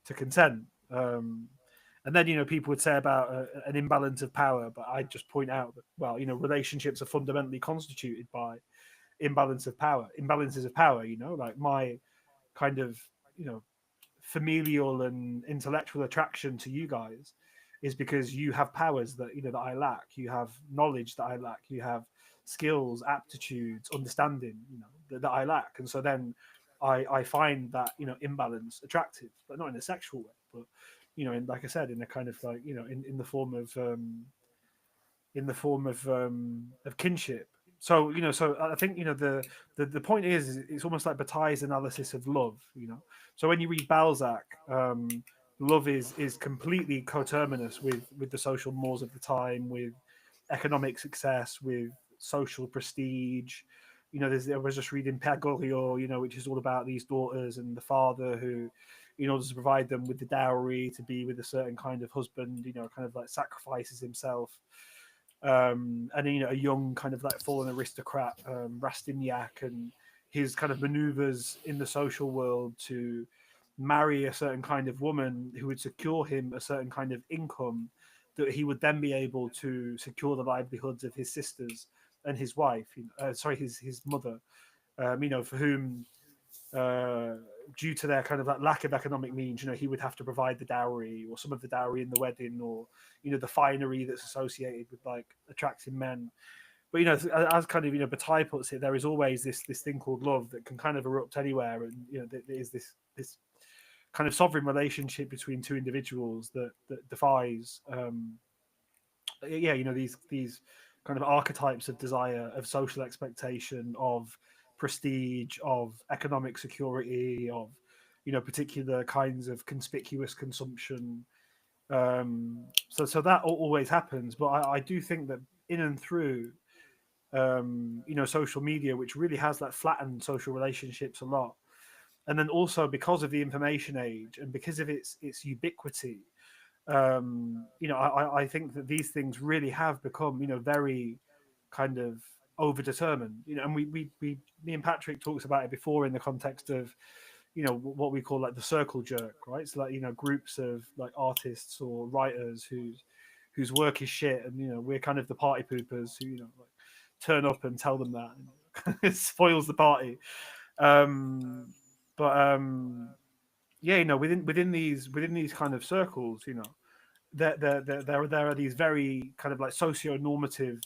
C: consent. And then, you know, people would say about an imbalance of power, but I just point out that, well, you know, relationships are fundamentally constituted by imbalances of power. You know, like my kind of, you know, familial and intellectual attraction to you guys is because you have powers that, you know, that I lack. You have knowledge that I lack. You have skills, aptitudes, understanding, you know, that I lack. And so then I find that, you know, imbalance attractive, but not in a sexual way, but, you know, in, like I said, in a kind of like, you know, in the form of kinship. So, you know, so I think, you know, the point is it's almost like Bataille's analysis of love, you know. So when you read Balzac, love is completely coterminous with the social mores of the time, with economic success, with social prestige. You know, I was just reading Père Goriot, you know, which is all about these daughters and the father who, in order to provide them with the dowry to be with a certain kind of husband, you know, kind of like sacrifices himself. And then, you know, a young kind of like fallen aristocrat, Rastignac, and his kind of maneuvers in the social world to marry a certain kind of woman who would secure him a certain kind of income that he would then be able to secure the livelihoods of his sisters and his wife, his mother, you know, for whom, due to their kind of like lack of economic means, you know, he would have to provide the dowry or some of the dowry in the wedding, or, you know, the finery that's associated with like attracting men. But, you know, as kind of, you know, Bataille puts it, there is always this thing called love that can kind of erupt anywhere, and, you know, there is this kind of sovereign relationship between two individuals that defies, you know, these kind of archetypes of desire, of social expectation, of prestige, of economic security, of, you know, particular kinds of conspicuous consumption. So that always happens, but I do think that in and through, you know, social media, which really has like flattened social relationships a lot, and then also because of the information age and because of its ubiquity, you know, I think that these things really have become, you know, very kind of overdetermined, you know. And me and Patrick talks about it before in the context of, you know, what we call like the circle jerk, right? So like, you know, groups of like artists or writers whose work is shit, and, you know, we're kind of the party poopers who, you know, like turn up and tell them that, and it spoils the party. But yeah, you know, within these kind of circles, you know, there are these very kind of like socio-normative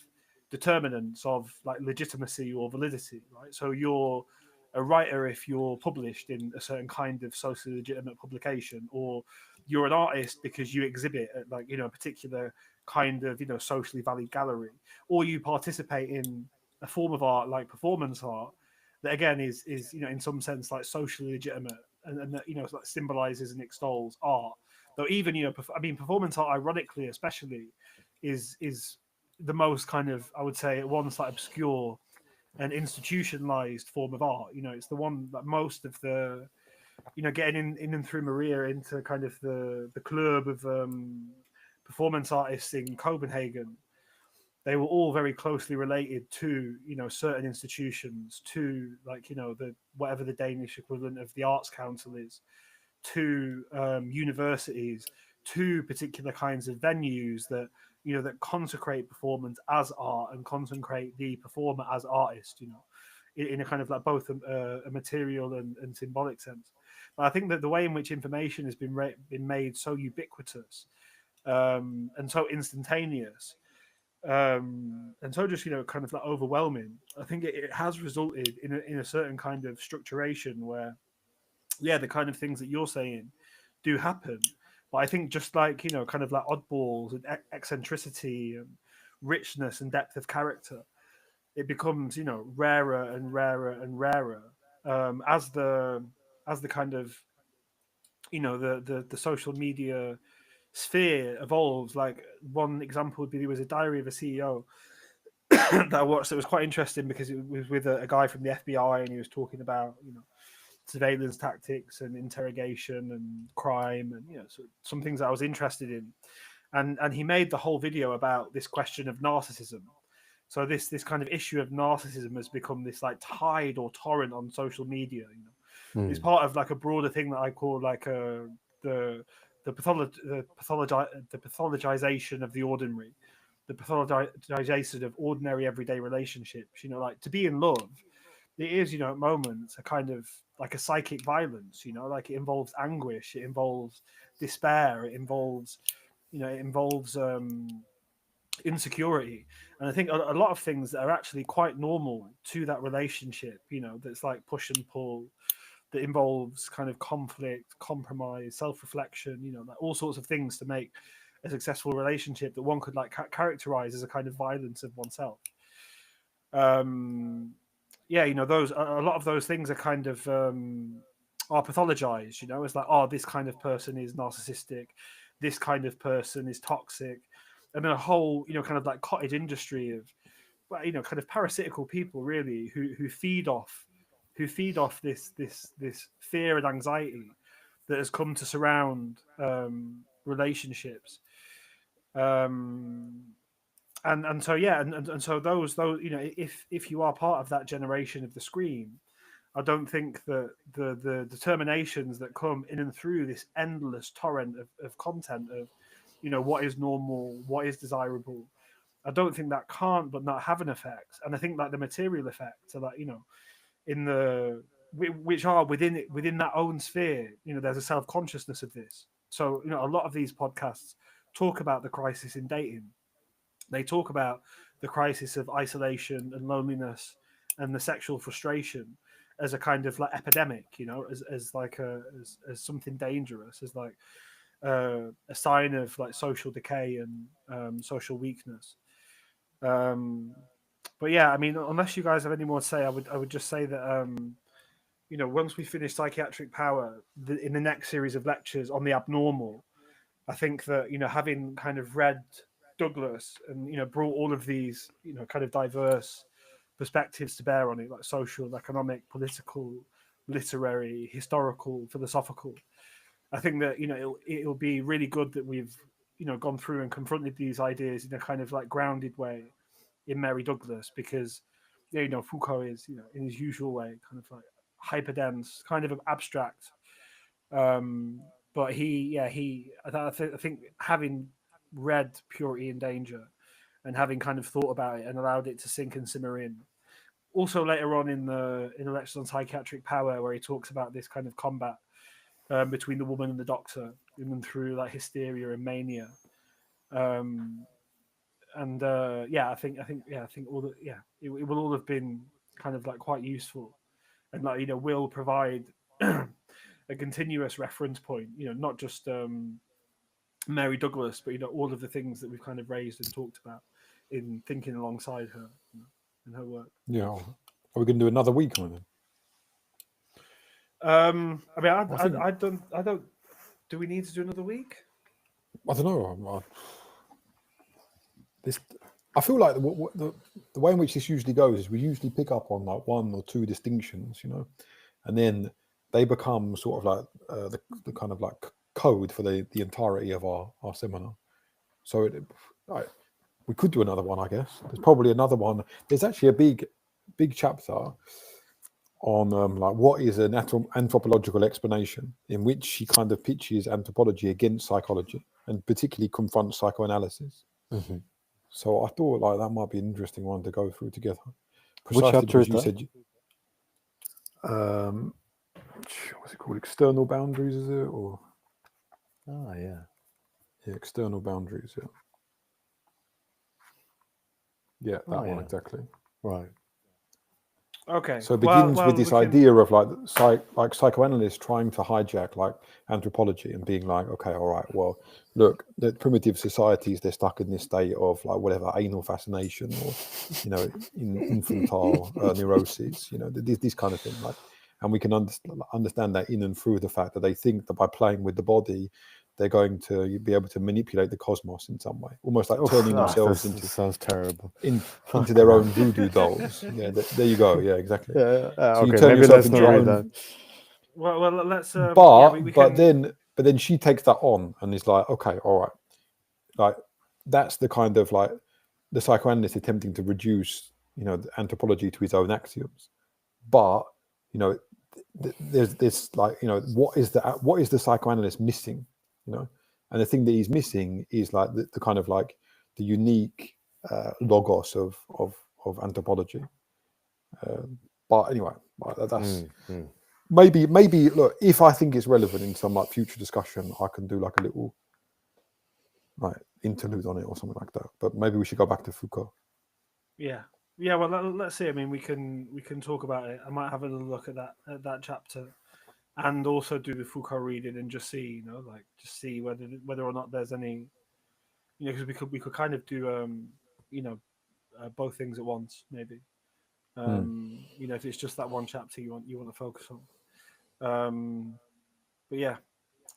C: determinants of like legitimacy or validity, right? So you're a writer if you're published in a certain kind of socially legitimate publication, or you're an artist because you exhibit at like, you know, a particular kind of, you know, socially valued gallery, or you participate in a form of art like performance art that again is you know, in some sense like socially legitimate, and that, you know, like symbolizes and extols art. Though even, you know, I mean, performance art, ironically, especially, is the most kind of, I would say, at once like obscure and institutionalized form of art. You know, it's the one that most of the, you know, getting in and through Maria into kind of the club of performance artists in Copenhagen. They were all very closely related to, you know, certain institutions, to like, you know, the whatever the Danish equivalent of the Arts Council is, to universities, to particular kinds of venues that, you know, that consecrate performance as art and consecrate the performer as artist, you know, in a kind of like both a material and symbolic sense. But I think that the way in which information has been made so ubiquitous and so instantaneous, and so just, you know, kind of like overwhelming, I think it has resulted in a certain kind of structuration where, yeah, the kind of things that you're saying do happen. But I think just like, you know, kind of like oddballs and eccentricity and richness and depth of character, it becomes, you know, rarer and rarer and rarer as the kind of, you know, the social media sphere evolves. Like one example would be, there was a Diary of a CEO that I watched that was quite interesting because it was with a guy from the FBI, and he was talking about, you know, surveillance tactics and interrogation and crime, and, you know, so some things that I was interested in, and he made the whole video about this question of narcissism. So this kind of issue of narcissism has become this like tide or torrent on social media. You know, it's part of like a broader thing that I call like the pathologization of the ordinary, the pathologization of ordinary everyday relationships. You know, like to be in love, it is, you know, at moments a kind of like a psychic violence. You know, like it involves anguish, it involves despair, it involves, you know, it involves insecurity. And I think a lot of things that are actually quite normal to that relationship, you know, that's like push and pull, that involves kind of conflict, compromise, self-reflection, you know, like all sorts of things to make a successful relationship that one could like characterize as a kind of violence of oneself. Yeah, you know, those, a lot of those things are kind of are pathologized. You know, it's like, oh, this kind of person is narcissistic, this kind of person is toxic, and then a whole, you know, kind of like cottage industry of, well, you know, kind of parasitical people really who feed off this fear and anxiety that has come to surround relationships. And so yeah, and so those, you know, if you are part of that generation of the screen, I don't think that the determinations that come in and through this endless torrent of content of, you know, what is normal, what is desirable, I don't think that can't but not have an effect. And I think like the material effects are like, you know, in the which are within that own sphere, you know, there's a self-consciousness of this. So, you know, a lot of these podcasts talk about the crisis in dating. They talk about the crisis of isolation and loneliness and the sexual frustration as a kind of like epidemic, you know, as like as something dangerous, as like a sign of like social decay and social weakness. But yeah, I mean, unless you guys have any more to say, I would just say that you know, once we finish psychiatric power, in the next series of lectures on the abnormal, I think that, you know, having kind of read Douglas and, you know, brought all of these, you know, kind of diverse perspectives to bear on it, like social, economic, political, literary, historical, philosophical, I think that, you know, it'll be really good that we've, you know, gone through and confronted these ideas in a kind of like grounded way in Mary Douglas, because, yeah, you know, Foucault is, you know, in his usual way, kind of like hyper dense, kind of abstract. But I think having read Purity and Danger and having kind of thought about it and allowed it to sink and simmer in. Also later on in the lectures on psychiatric power, where he talks about this kind of combat between the woman and the doctor, even through like hysteria and mania. I think all the it will all have been kind of like quite useful, and like will provide a continuous reference point. Not just Mary Douglas, but all of the things that we've kind of raised and talked about in thinking alongside her in her work.
A: Yeah. Are we going to do another week on it?
C: I mean, I don't. Do we need to do another week?
A: I don't know. I feel like the way in which this usually goes is we usually pick up on like one or two distinctions, and then they become sort of like the kind of like code for the entirety of our seminar. So we could do another one, I guess. There's probably another one. There's actually a big chapter on like what is an anthropological explanation, in which she kind of pitches anthropology against psychology and particularly confronts psychoanalysis.
B: Mm-hmm.
A: So I thought like that might be an interesting one to go through together.
B: Which chapter is
A: you
B: that?
A: said, what's it called? External boundaries, is it? Or
B: yeah,
A: external boundaries. Yeah, that one exactly.
B: Right.
C: Okay.
A: So it begins with this idea of like psychoanalysts trying to hijack like anthropology and being like, okay, all right, well, look, the primitive societies, they're stuck in this state of like whatever anal fascination or infantile neuroses, this kind of thing, like, and we can understand that in and through the fact that they think that by playing with the body, they're going to be able to manipulate the cosmos in some way, almost like turning themselves into
B: sounds terrible
A: into their own voodoo dolls. Yeah, there you go. Yeah, exactly.
B: Yeah.
A: So you
B: Okay,
A: turn
B: maybe
A: yourself
B: let's
A: into
B: not
A: your
B: read
A: own.
B: that.
C: Well, let's.
A: But then she takes that on and is like, okay, all right, like that's the kind of like the psychoanalyst attempting to reduce, the anthropology to his own axioms. But there's this like, what is the psychoanalyst missing? And the thing that he's missing is like the kind of like the unique logos of anthropology. But anyway, that's maybe look, if I think it's relevant in some like future discussion, I can do like a little like interlude on it or something like that. But maybe we should go back to Foucault.
C: Yeah. Well, let's see. I mean, we can talk about it. I might have a little look at that chapter, and also do the Foucault reading and just see, just see whether or not there's any, because we could kind of do, both things at once, maybe. If it's just that one chapter you want to focus on. But yeah,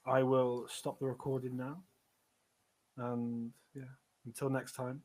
C: I will stop the recording now, and yeah, until next time.